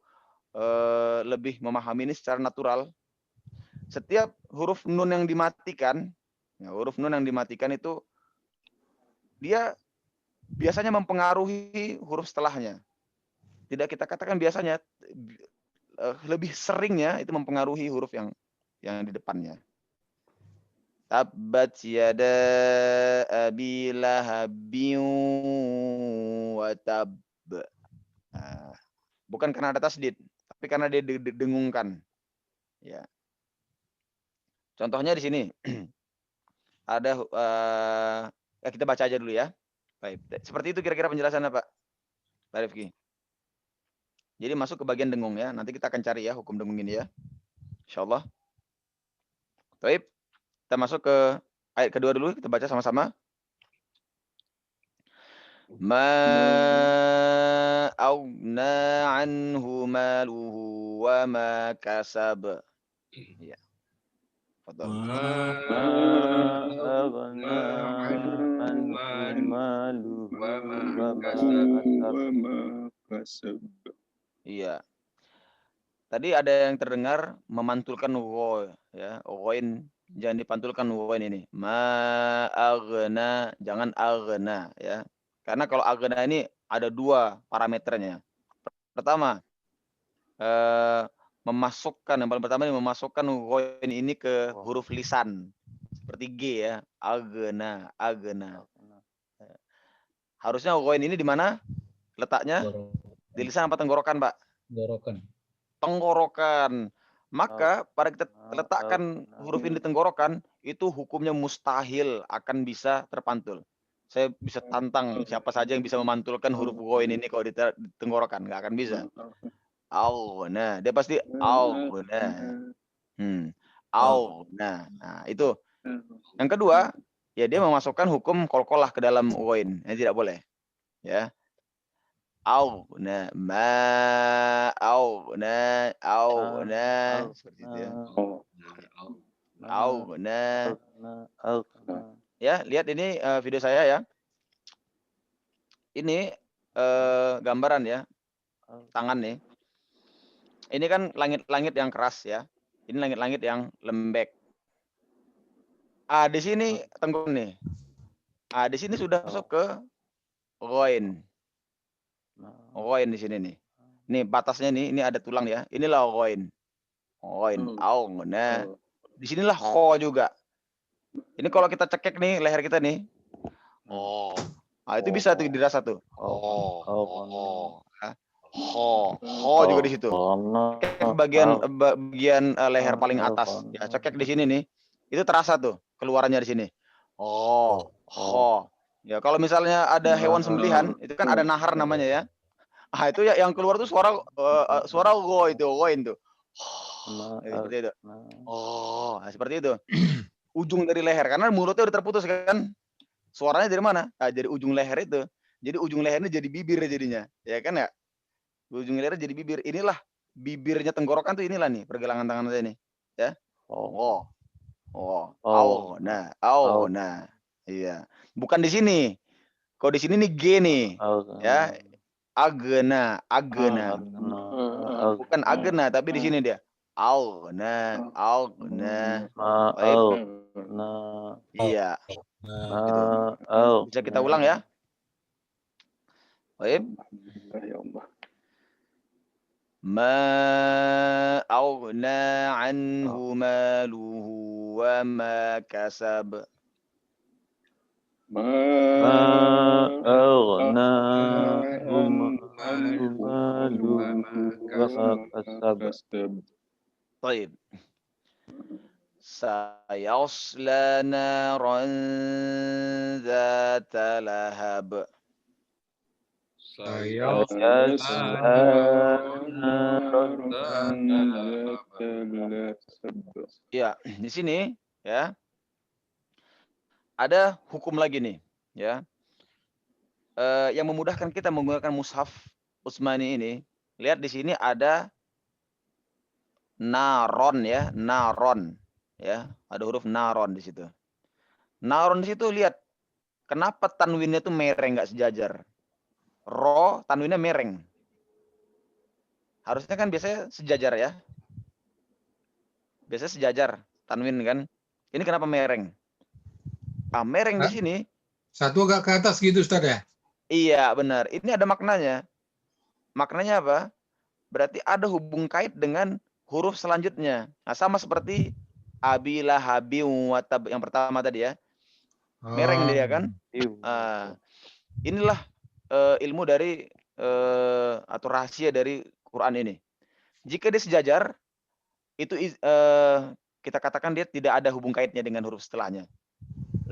lebih memahami ini secara natural. Setiap huruf nun yang dimatikan, ya, huruf nun yang dimatikan itu dia biasanya mempengaruhi huruf setelahnya. Tidak kita katakan biasanya, lebih seringnya itu mempengaruhi huruf yang di depannya. Tabbat yada abi lahabin wa tab. Bukan karena ada tasdid, tapi karena dia didengungkan. Ya. Contohnya di sini ada kita baca aja dulu ya. Baik. Seperti itu kira-kira penjelasannya Pak Rifki. Jadi masuk ke bagian dengung ya. Nanti kita akan cari ya hukum dengung ini ya. Insyaallah. Baik. Kita masuk ke ayat kedua dulu, kita baca sama-sama. Ma aghna anhu maluhu wa ma kasab. Ya. Fadhal. Iya. Tadi ada yang terdengar memantulkan gho ya, ghoin jangan dipantulkan ghoin ini. Ma aghna, jangan aghna ya. Karena kalau aghna ini ada dua parameternya. Pertama, memasukkan yang paling pertama ini memasukkan ghoin ini ke huruf lisan seperti G ya, aghna, aghna. Harusnya ghoin ini di mana letaknya? Di lisan apa tenggorokan, Pak? Tenggorokan. Tenggorokan. Maka pada kita letakkan huruf ini di tenggorokan, itu hukumnya mustahil akan bisa terpantul. Saya bisa tantang siapa saja yang bisa memantulkan huruf ghoin ini kalau di tenggorokan, nggak akan bisa. Nah, dia pasti nah, itu. Yang kedua, ya dia memasukkan hukum qalqalah ke dalam ghoin, yang tidak boleh. Ya. Nah, seperti itu ya. Ya, lihat ini video saya ya. Ini gambaran ya. Tangan nih. Ini kan langit-langit yang keras ya. Ini langit-langit yang lembek. Di sini tenggorokan nih. Di sini sudah masuk ke ghoin. Ghoin di sini nih. Nih batasnya nih, ini ada tulang ya. Inilah ghoin. Ghoin. Nah, di sinilah kho juga. Ini kalau kita cekek nih leher kita nih. Itu bisa tuh dirasa tuh. Kho juga di situ. Cekek bagian leher paling atas. Ya, cekek di sini nih. Itu terasa tuh keluarannya di sini. Ya, kalau misalnya ada hewan sembelihan, itu kan ada nahar namanya ya. Itu ya yang keluar tuh suara ghoin tuh. Seperti itu. Seperti itu. Ujung dari leher karena mulutnya udah terputus kan. Suaranya dari mana? Dari ujung leher itu. Jadi ujung lehernya jadi bibir jadinya. Ya kan ya? Ujung lehernya jadi bibir. Inilah bibirnya tenggorokan tuh inilah nih pergelangan tangan saya nih. Ya. Nah. Iya. Bukan di sini. Kalau di sini nih G nih. Ya. Agena. Bukan agena tapi di sini dia. Nah. Iya. Gitu. Bisa kita ulang ya. Baik. Ma aghna anhu maluhu wa ma kasab. Baik. Sayasla naran dzata lahab. Ya, di sini ya. Ada hukum lagi nih, ya. Yang memudahkan kita menggunakan mushaf Utsmani ini. Lihat di sini ada naron ya, naron. Ya, ada huruf naron di situ. Naron di situ lihat. Kenapa tanwinnya itu mereng nggak sejajar? Ro tanwinnya mereng. Harusnya kan biasanya sejajar ya. Biasanya sejajar tanwin kan. Ini kenapa mereng? Mereng di sini. Satu agak ke atas gitu Ustaz ya? Iya benar. Ini ada maknanya. Maknanya apa? Berarti ada hubung kait dengan huruf selanjutnya. Nah, sama seperti abila habi watab yang pertama tadi ya. Mereng dia kan. Inilah ilmu dari atau rahasia dari Quran ini. Jika dia sejajar, itu kita katakan dia tidak ada hubung kaitnya dengan huruf setelahnya.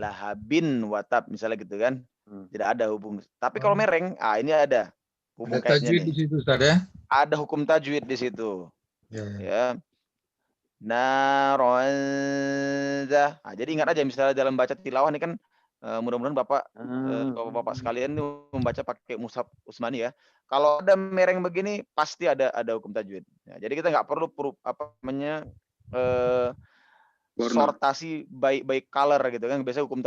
Lahabin watab misalnya gitu kan. Tidak ada hubung. Tapi kalau mereng, ini ada hubung ada kaitnya tajwid nih. di situ Ustaz ya? Ada hukum tajwid di situ. Ya, ya. Ya. Naron zah. Nah, jadi ingat aja misalnya dalam baca tilawah ini kan mudah-mudahan Bapak-bapak sekalian ini membaca pakai mushaf Utsmani ya. Kalau ada mereng begini pasti ada hukum tajwid. Ya, jadi kita nggak perlu Warna. sortasi by color gitu kan. Biasanya hukum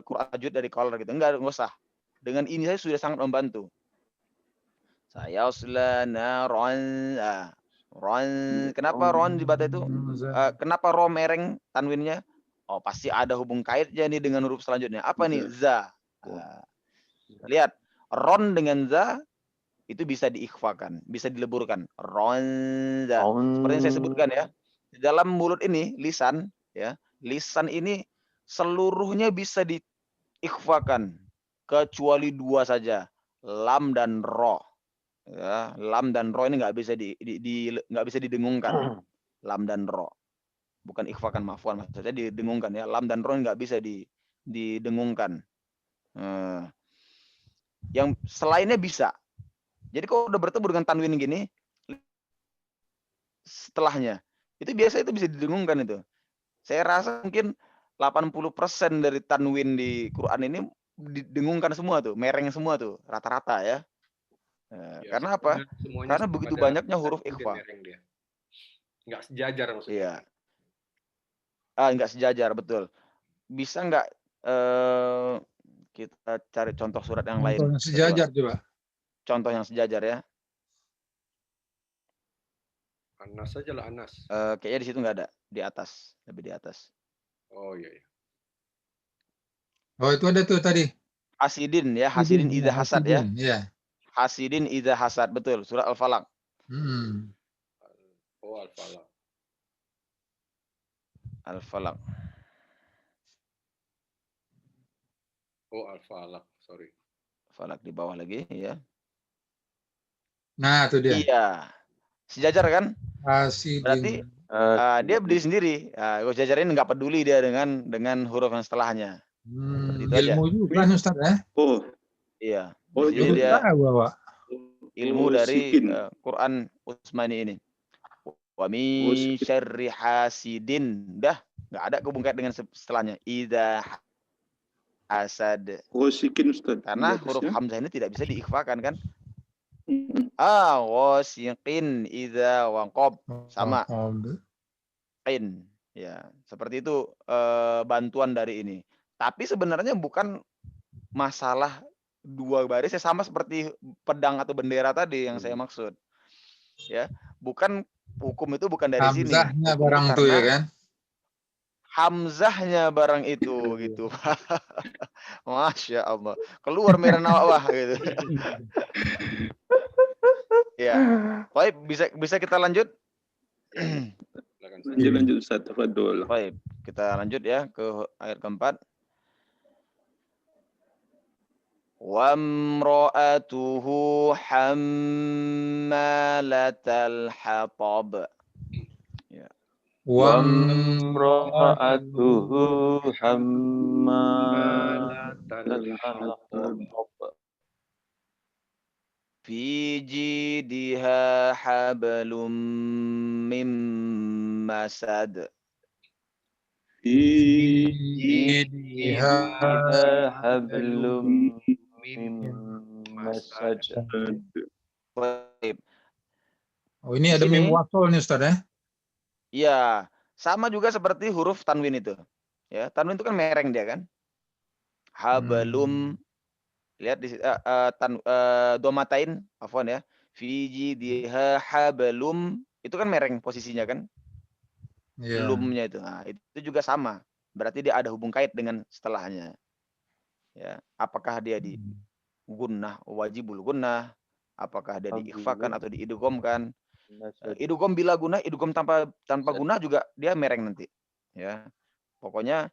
Quran tajwid dari color gitu. Enggak usah. Dengan ini saya sudah sangat membantu. Saya naron. Ron, kenapa ron dibaca itu? Kenapa ro mereng tanwinnya? Oh, pasti ada hubung kaitnya nih dengan huruf selanjutnya. Apa nih? Za. Lihat, ron dengan za itu bisa diikhfakan, bisa dileburkan. Ron za. Seperti yang saya sebutkan ya. Di dalam mulut ini, lisan, ya. Lisan ini seluruhnya bisa diikhfakan kecuali dua saja, lam dan ro. Ya, lam dan ro ini nggak bisa nggak bisa didengungkan. Lam dan ro, bukan ikhfakan, maafwan, maksudnya didengungkan ya. Lam dan ro nggak bisa didengungkan. Yang selainnya bisa. Jadi kalau udah bertemu dengan tanwin gini, setelahnya itu biasa itu bisa didengungkan itu. Saya rasa mungkin 80% dari tanwin di Quran ini didengungkan semua tuh, mereng semua tuh, rata-rata ya. Ya, Karena apa? semuanya Karena begitu pada banyaknya huruf kemudian ikhfa. mereng dia. Nggak sejajar maksudnya. Iya. Nggak sejajar, betul. Bisa nggak kita cari contoh surat yang lain? Contohnya sejajar coba. Contoh yang sejajar ya. Anas saja lah, Anas. Kayaknya di situ nggak ada, di atas, lebih di atas. Oh iya. Oh, itu ada tuh tadi. Hasidin ya, hasidin idza hasad ya. Ya. Hasidin idza hasad, betul, surat Al-Falaq. Oh, Al-Falaq. Al-Falaq. Oh, Al-Falaq, sorry. Falaq di bawah lagi ya. Nah, itu dia. Iya. Sejajar kan? Hasidin. Berarti dia berdiri sendiri. Sejajar ini nggak peduli dia dengan huruf yang setelahnya. Itu aja. Ilmu juga kan Ustaz ya? Oh, Iya. Oh, Jadi Ilmu dia tahu, Bapak. ilmu dari sikin. Quran Utsmani ini. Wa Oh, min sikin. syarri hasidin. Dah, nggak ada hubungan dengan setelahnya. Idza hasad. Oh, sikin Ustaz. Karena Di huruf atasnya. hamzah ini tidak bisa diikhfakan kan? Mm-mm. Wasiqin idza waqab. Sama. Oh, Qin. Ya, seperti itu bantuan dari ini. Tapi sebenarnya bukan masalah dua baris ya, sama seperti pedang atau bendera tadi yang saya maksud. Ya, bukan hukum itu bukan dari sini. Hamzahnya Hukum barang itu tuh ya karena kan? hamzahnya barang itu gitu. Masya Allah. Keluar merah nawah gitu. Ya. Baik, bisa kita lanjut? Lanjut Ustaz, tafadhol. Baik, kita lanjut ya ke ayat keempat. Wamra'atuhu hammalatal hatab. Ya. Wamra'atuhu hammalatal hatab. Fi jidha hablum mim masad. Fi Jidha hablum mim masad. Baik. Oh, ini Di ada sini- mim wasol nih Ustaz ya? Iya, sama juga seperti huruf tanwin itu. Ya, tanwin itu kan mereng dia kan. Hablum. Lihat di domatain, afwan ya. Fi jidha hablum, itu kan mereng posisinya kan. Iya. Lumnya itu. Nah, itu juga sama. Berarti dia ada hubung kait dengan setelahnya. Ya, apakah dia di gunnah, wajibul gunnah, apakah dia diikhfakan atau diidghamkan? Idgham bila gunnah, idgham tanpa gunnah juga dia mereng nanti. Ya. Pokoknya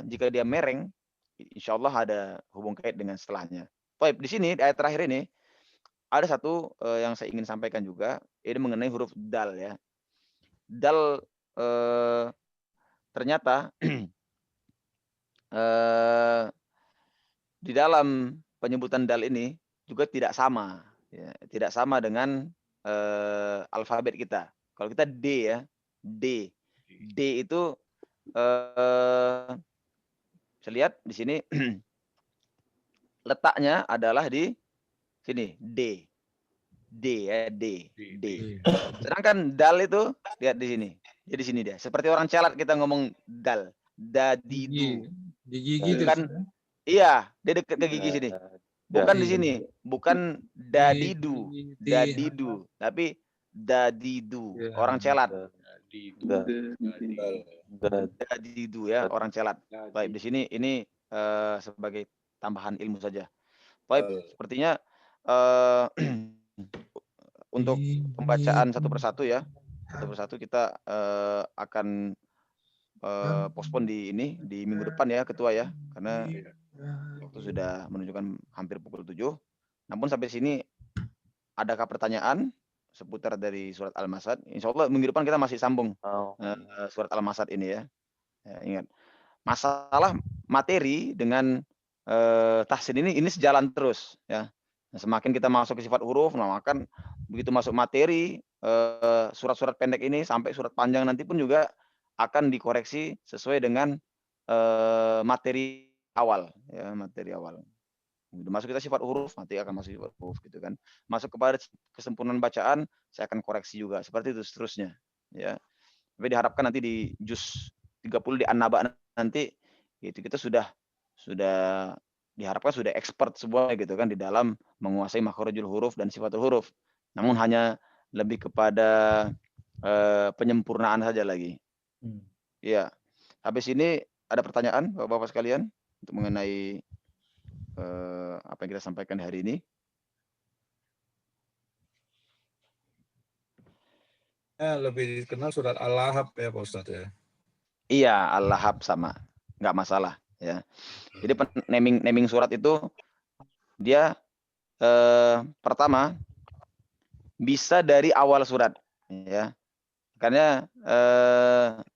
jika dia mereng, insyaallah ada hubung kait dengan setelahnya. Baik, di sini di ayat terakhir ini ada satu yang saya ingin sampaikan juga, ini mengenai huruf dal ya. Dal ternyata di dalam penyebutan dal ini juga tidak sama Ya, tidak sama dengan alfabet kita. Kalau kita D ya, D. D itu bisa lihat di sini letaknya adalah di sini D. D ya, D. D. Sedangkan dal itu lihat di sini. Jadi sini dia. Seperti orang celat kita ngomong dal. Dadidu. Di gigi itu. Bukan, iya, dia dekat ke gigi sini. Bukan di sini, bukan dadidu, dadidu, tapi dadidu, orang celat. Dadidu ya, orang celat. Baik, di sini ini sebagai tambahan ilmu saja. Baik, sepertinya untuk pembacaan satu persatu ya, satu persatu kita akan postpone di ini di minggu depan ya, Ketua ya, karena waktu sudah menunjukkan hampir pukul 7. Namun sampai sini adakah pertanyaan seputar dari surat Al-Masad? Insya Allah minggu depan kita masih sambung surat Al-Masad ini ya. Ingat, masalah materi dengan tahsin ini sejalan terus ya. Semakin kita masuk ke sifat huruf, maka begitu masuk materi surat-surat pendek ini sampai surat panjang nanti pun juga akan dikoreksi sesuai dengan materi awal ya, materi awal. Masuk kita sifat huruf, nanti akan masuk sifat huruf gitu kan. Masuk kepada kesempurnaan bacaan, saya akan koreksi juga. Seperti itu seterusnya ya. Tapi diharapkan nanti di juz 30 di An-Naba nanti itu kita sudah diharapkan sudah expert semua gitu kan di dalam menguasai makharijul huruf dan sifatul huruf. Namun hanya lebih kepada penyempurnaan saja lagi. Iya. Habis ini ada pertanyaan Bapak-bapak sekalian untuk mengenai apa yang kita sampaikan hari ini? Lebih dikenal surat Al-Lahab ya Pak Ustadz ya. Iya, Al-Lahab sama, nggak masalah ya. Jadi naming surat itu dia pertama bisa dari awal surat ya. Karena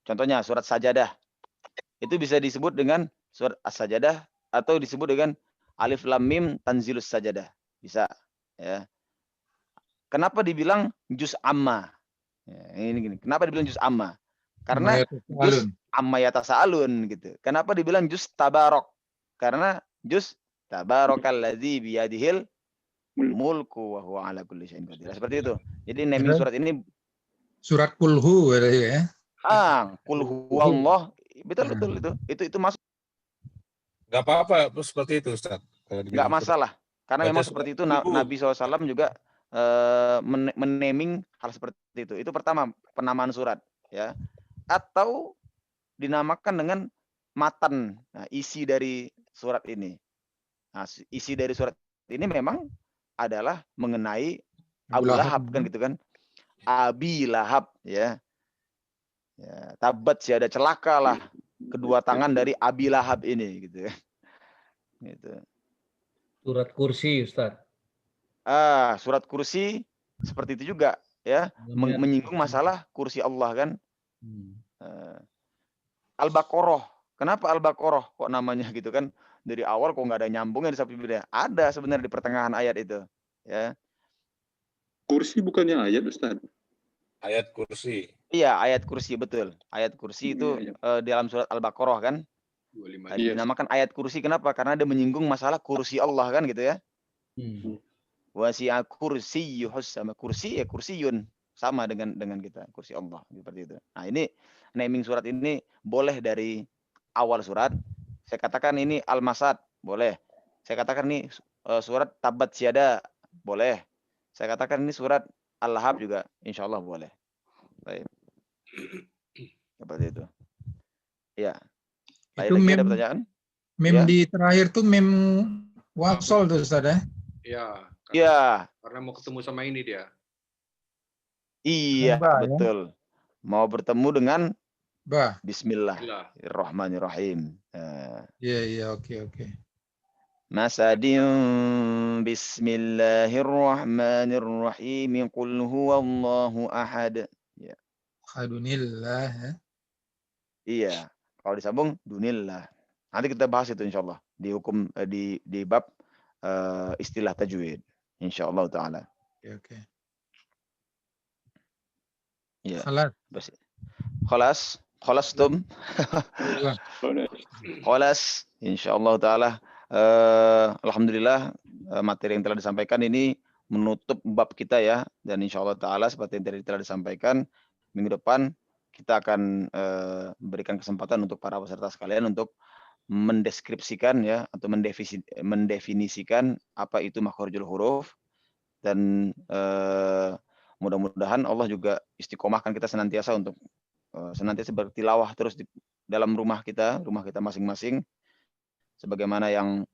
contohnya surat Sajadah itu bisa disebut dengan surat As-Sajadah atau disebut dengan Alif Lam Mim Tanzilus Sajadah, bisa ya. Kenapa dibilang juz amma? Ya, ini gini. Kenapa dibilang juz amma? Karena juz amma yatasaalun gitu. Kenapa dibilang juz tabarok? Karena juz tabarakalladzi biyadihil mulku wa huwa ala kulli syai'in qadir. Seperti itu. Jadi naming surat ini surat kulhu ya. Qul huwallah. Betul itu masuk. Enggak apa-apa seperti itu Ustaz. Enggak masalah. Karena memang seperti itu Nabi SAW juga menaming hal seperti itu. Itu pertama penamaan surat ya. Atau dinamakan dengan matan, isi dari surat ini. Nah, isi dari surat ini memang adalah mengenai Abu Lahab kan gitu kan. Abi Lahab ya. Ya, tabat sih ada celakalah kedua tangan dari Abi Lahab ini gitu. Gitu. Surat kursi Ustaz. Surat kursi seperti itu juga ya, menyinggung masalah kursi Allah kan. Al-Baqarah. Kenapa Al-Baqarah kok namanya gitu kan? Dari awal kok nggak ada nyambungnya di sampingnya. Ada sebenarnya di pertengahan ayat itu ya. Kursi bukannya ayat Ustaz? Ayat kursi. Iya, ayat kursi betul. Ayat kursi itu di dalam surat Al-Baqarah kan. Dinamakan ayat kursi kenapa? Karena dia menyinggung masalah kursi Allah kan gitu ya. Wasi'a kursiyyuhus sama kursi ya kursiyun sama dengan kita kursi Allah seperti itu. Nah, ini naming surat ini boleh dari awal surat. Saya katakan ini Al-Masad, boleh. Saya katakan ini surat Tabat Syada, boleh. Saya katakan ini surat Al-Lahab juga, insya Allah boleh. Baik. Seperti itu. Ya. Itu mem, ada pertanyaan? Mem ya? Di terakhir tuh mem wasol tuh Ustaz ya? Iya. Iya. Karena mau ketemu sama ini dia. Iya, betul. Ya? Mau bertemu dengan Ba. Bismillahirrahmanirrahim. Iya, oke. Masadin bismillahirrahmanirrahim. Qul huwallahu ahad. Ya. Ahadunillah ya. Iya. Kalau disambung dunillah. Nanti kita bahas itu insyaallah di hukum di bab istilah tajwid Insyaallah taala. Oke. Ya. Salat. Bas. Khalastum. Iya. Khalas. Insyaallah taala. Alhamdulillah materi yang telah disampaikan ini menutup bab kita ya, dan insyaallah taala seperti yang tadi telah disampaikan, minggu depan kita akan memberikan kesempatan untuk para peserta sekalian untuk mendeskripsikan ya, atau mendefinisikan apa itu makharijul huruf, dan mudah-mudahan Allah juga istiqomahkan kita senantiasa untuk senantiasa bertilawah terus di dalam rumah kita masing-masing, sebagaimana yang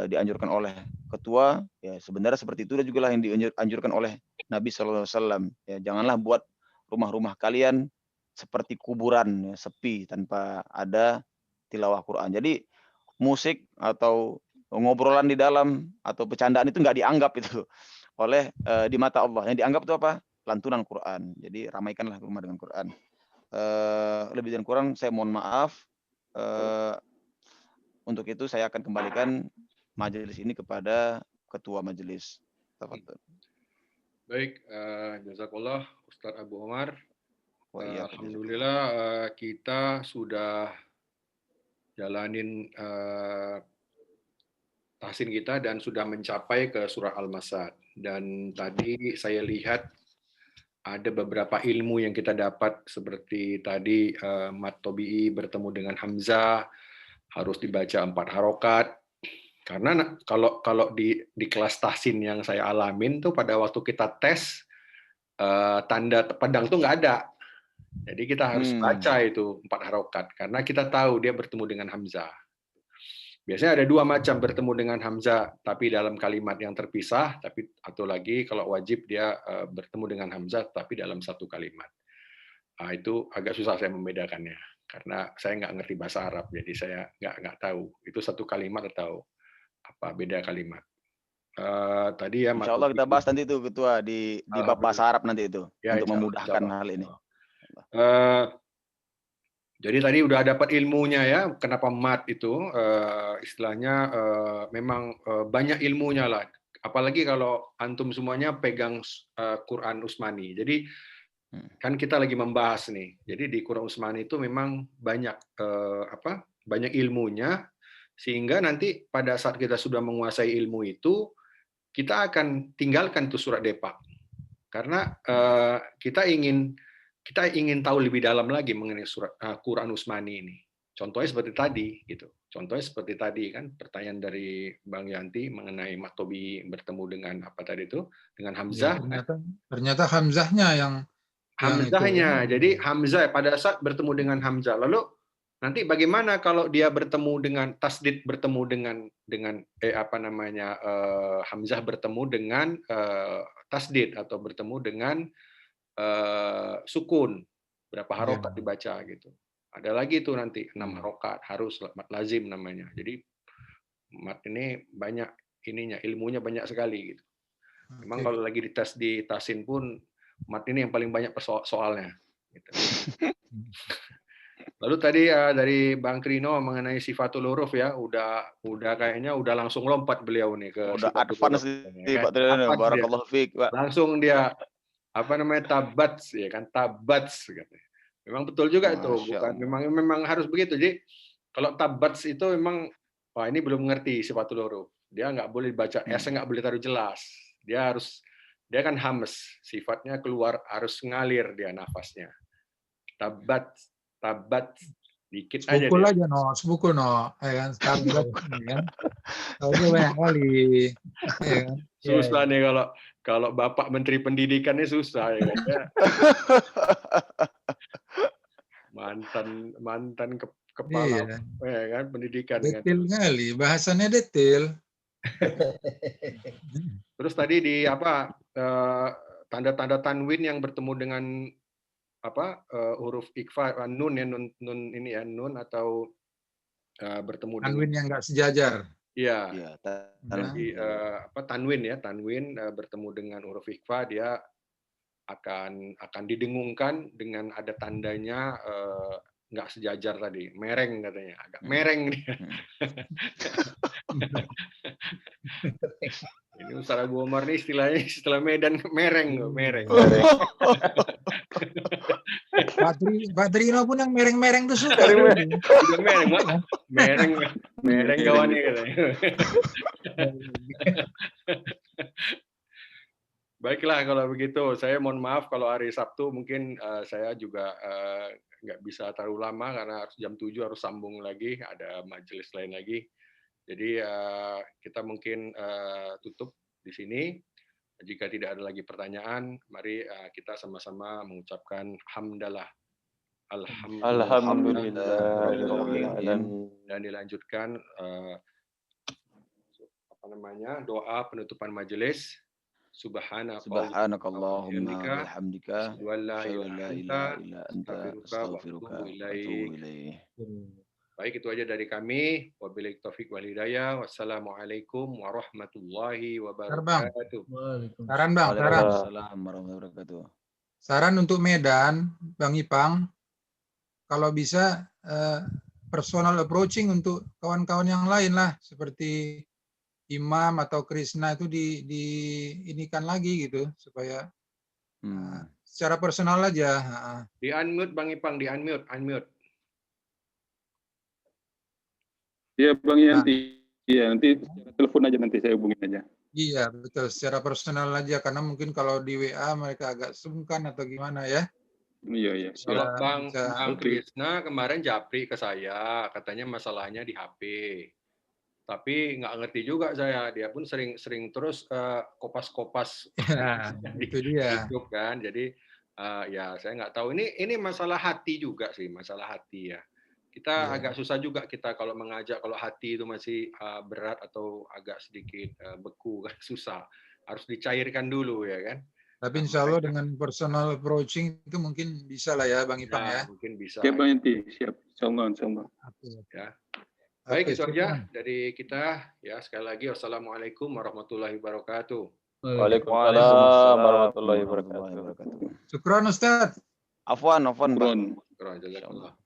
dianjurkan oleh ketua, ya sebenarnya seperti itu juga lah yang dianjurkan oleh Nabi SAW. Ya, janganlah buat rumah-rumah kalian seperti kuburan, ya, sepi tanpa ada tilawah Quran. Jadi musik atau ngobrolan di dalam atau bercandaan itu nggak dianggap itu oleh di mata Allah. Yang dianggap itu apa? Lantunan Quran. Jadi ramaikanlah rumah dengan Quran. Lebih dan kurang saya mohon maaf. Untuk itu saya akan kembalikan majelis ini kepada ketua majelis. Baik, jazakallah Ustaz Abu Omar. Oh, iya, Alhamdulillah kita sudah jalanin tahsin kita dan sudah mencapai ke surah Al-Masad. Dan tadi saya lihat ada beberapa ilmu yang kita dapat, seperti tadi Mat Tobi'i bertemu dengan Hamzah harus dibaca 4 harokat. Karena kalau di kelas tahsin yang saya alamin tuh pada waktu kita tes tanda pedang tuh nggak ada. Jadi kita harus baca itu 4 harokat karena kita tahu dia bertemu dengan Hamzah. Biasanya ada 2 macam, bertemu dengan Hamzah tapi dalam kalimat yang terpisah, atau lagi kalau wajib dia bertemu dengan Hamzah tapi dalam satu kalimat. Nah, itu agak susah saya membedakannya karena saya nggak ngerti bahasa Arab, jadi saya nggak tahu itu satu kalimat atau apa beda kalimat. Tadi ya Insya Allah kita bahas nanti itu ketua di bab bahasa Arab nanti itu ya, untuk memudahkan hal ini. Jadi tadi udah dapat ilmunya ya, kenapa mat itu istilahnya memang banyak ilmunya lah. Apalagi kalau antum semuanya pegang Quran Utsmani. Jadi kan kita lagi membahas nih. Jadi di Quran Utsmani itu memang banyak banyak ilmunya, sehingga nanti pada saat kita sudah menguasai ilmu itu, kita akan tinggalkan tuh surat Depak. Karena kita ingin tahu lebih dalam lagi mengenai surat Quran Utsmani ini. Contohnya seperti tadi gitu. Contohnya seperti tadi kan pertanyaan dari Bang Yanti mengenai Mat Tobi'i bertemu dengan apa tadi itu? Dengan Hamzah. Ya, ternyata Hamzahnya yang Hamzahnya. Jadi Hamzah pada saat bertemu dengan Hamzah. Lalu nanti bagaimana kalau dia bertemu dengan tasdid, bertemu dengan Hamzah bertemu dengan tasdid atau bertemu dengan sukun, berapa harokat dibaca gitu. Ada lagi tuh nanti 6 harokat harus mat lazim namanya. Jadi mat ini banyak ininya, ilmunya banyak sekali gitu. Memang kalau lagi dites di tahsin pun mat ini yang paling banyak soalnya gitu. Lalu tadi dari Bang Krino mengenai sifatul huruf ya, udah kayaknya udah langsung lompat beliau nih ke udah advance nih Pak Trino. Barakallahu fiik, Pak. Langsung dia tabats ya kan, tabats katanya. Memang betul juga itu, bukan memang harus begitu. Jadi kalau tabats itu memang ini belum mengerti sifatul huruf. Dia nggak boleh baca S, nggak boleh taruh jelas. Dia kan hams, sifatnya keluar, harus ngalir dia nafasnya. Tabat dikit aja. Sebukul aja sebuku ya kan, tabat kan. Tahu banyak kali. Ya kan? Susah nih kalau Bapak Menteri Pendidikannya susah ya kan. mantan kepala ya kan pendidikan. Detail kali, bahasannya detail. Terus tadi di tanda-tanda tanwin yang bertemu dengan huruf ikhfa, nun ya, nun ini ya, nun atau bertemu dengan tanwin yang enggak sejajar. Iya. Tanwin bertemu dengan huruf ikhfa, dia akan didengungkan dengan ada tandanya nggak sejajar tadi, mereng katanya, agak mereng dia. Ini Ustaz Abu Omar nih istilahnya istilah Medan mereng loh, mereng. Pak Trino pun yang mereng-mereng tuh suka. Udah mereng, Mak. Mereng kawan nih katanya. Baiklah kalau begitu, saya mohon maaf kalau hari Sabtu mungkin saya juga nggak bisa terlalu lama karena harus jam 7 harus sambung lagi, ada majelis lain lagi. Jadi kita mungkin tutup di sini. Jika tidak ada lagi pertanyaan, mari kita sama-sama mengucapkan hamdalah. Alhamdulillah. Dan dilanjutkan doa penutupan majelis. Subhanakallahumma wa bihamdika asyhadu an la ilaha illa anta astaghfiruka wa atubu ilaik. Baik, itu aja dari kami. Wabillahi taufik wal hidayah. Wassalamualaikum warahmatullahi wabarakatuh. Saran Bang, saran. Waalaikumsalam warahmatullahi wabarakatuh. Saran untuk Medan, Bang Ipang, kalau bisa personal approaching untuk kawan-kawan yang lain lah, seperti Imam atau Krishna itu inikan lagi gitu supaya secara personal aja. Di unmute Bang Ipang, di unmute. Iya Bang Yanti. Iya, nanti secara telepon aja nanti saya hubungin aja. Iya, betul. Secara personal aja karena mungkin kalau di WA mereka agak sungkan atau gimana ya. Iya. Kalau Bang Krisna kemarin japri ke saya, katanya masalahnya di HP. Tapi nggak ngerti juga saya, dia pun sering terus kopas-kopas itu dia. YouTube kan. Jadi ya saya nggak tahu ini masalah hati juga sih, masalah hati ya. Kita agak susah juga kita kalau mengajak, kalau hati itu masih berat atau agak sedikit beku kan, susah. Harus dicairkan dulu ya kan. Tapi insya Allah dengan personal approaching itu mungkin bisa lah ya Bang Ipang ya. Mungkin bisa. Siap Bang Yanti, siap. Insyaallah. Ya. Baik, itu aja dari kita ya. Sekali lagi wassalamualaikum warahmatullahi wabarakatuh. Waalaikumsalam warahmatullahi wabarakatuh. Syukran Ustaz. Afwan, Pak. Jazakallah.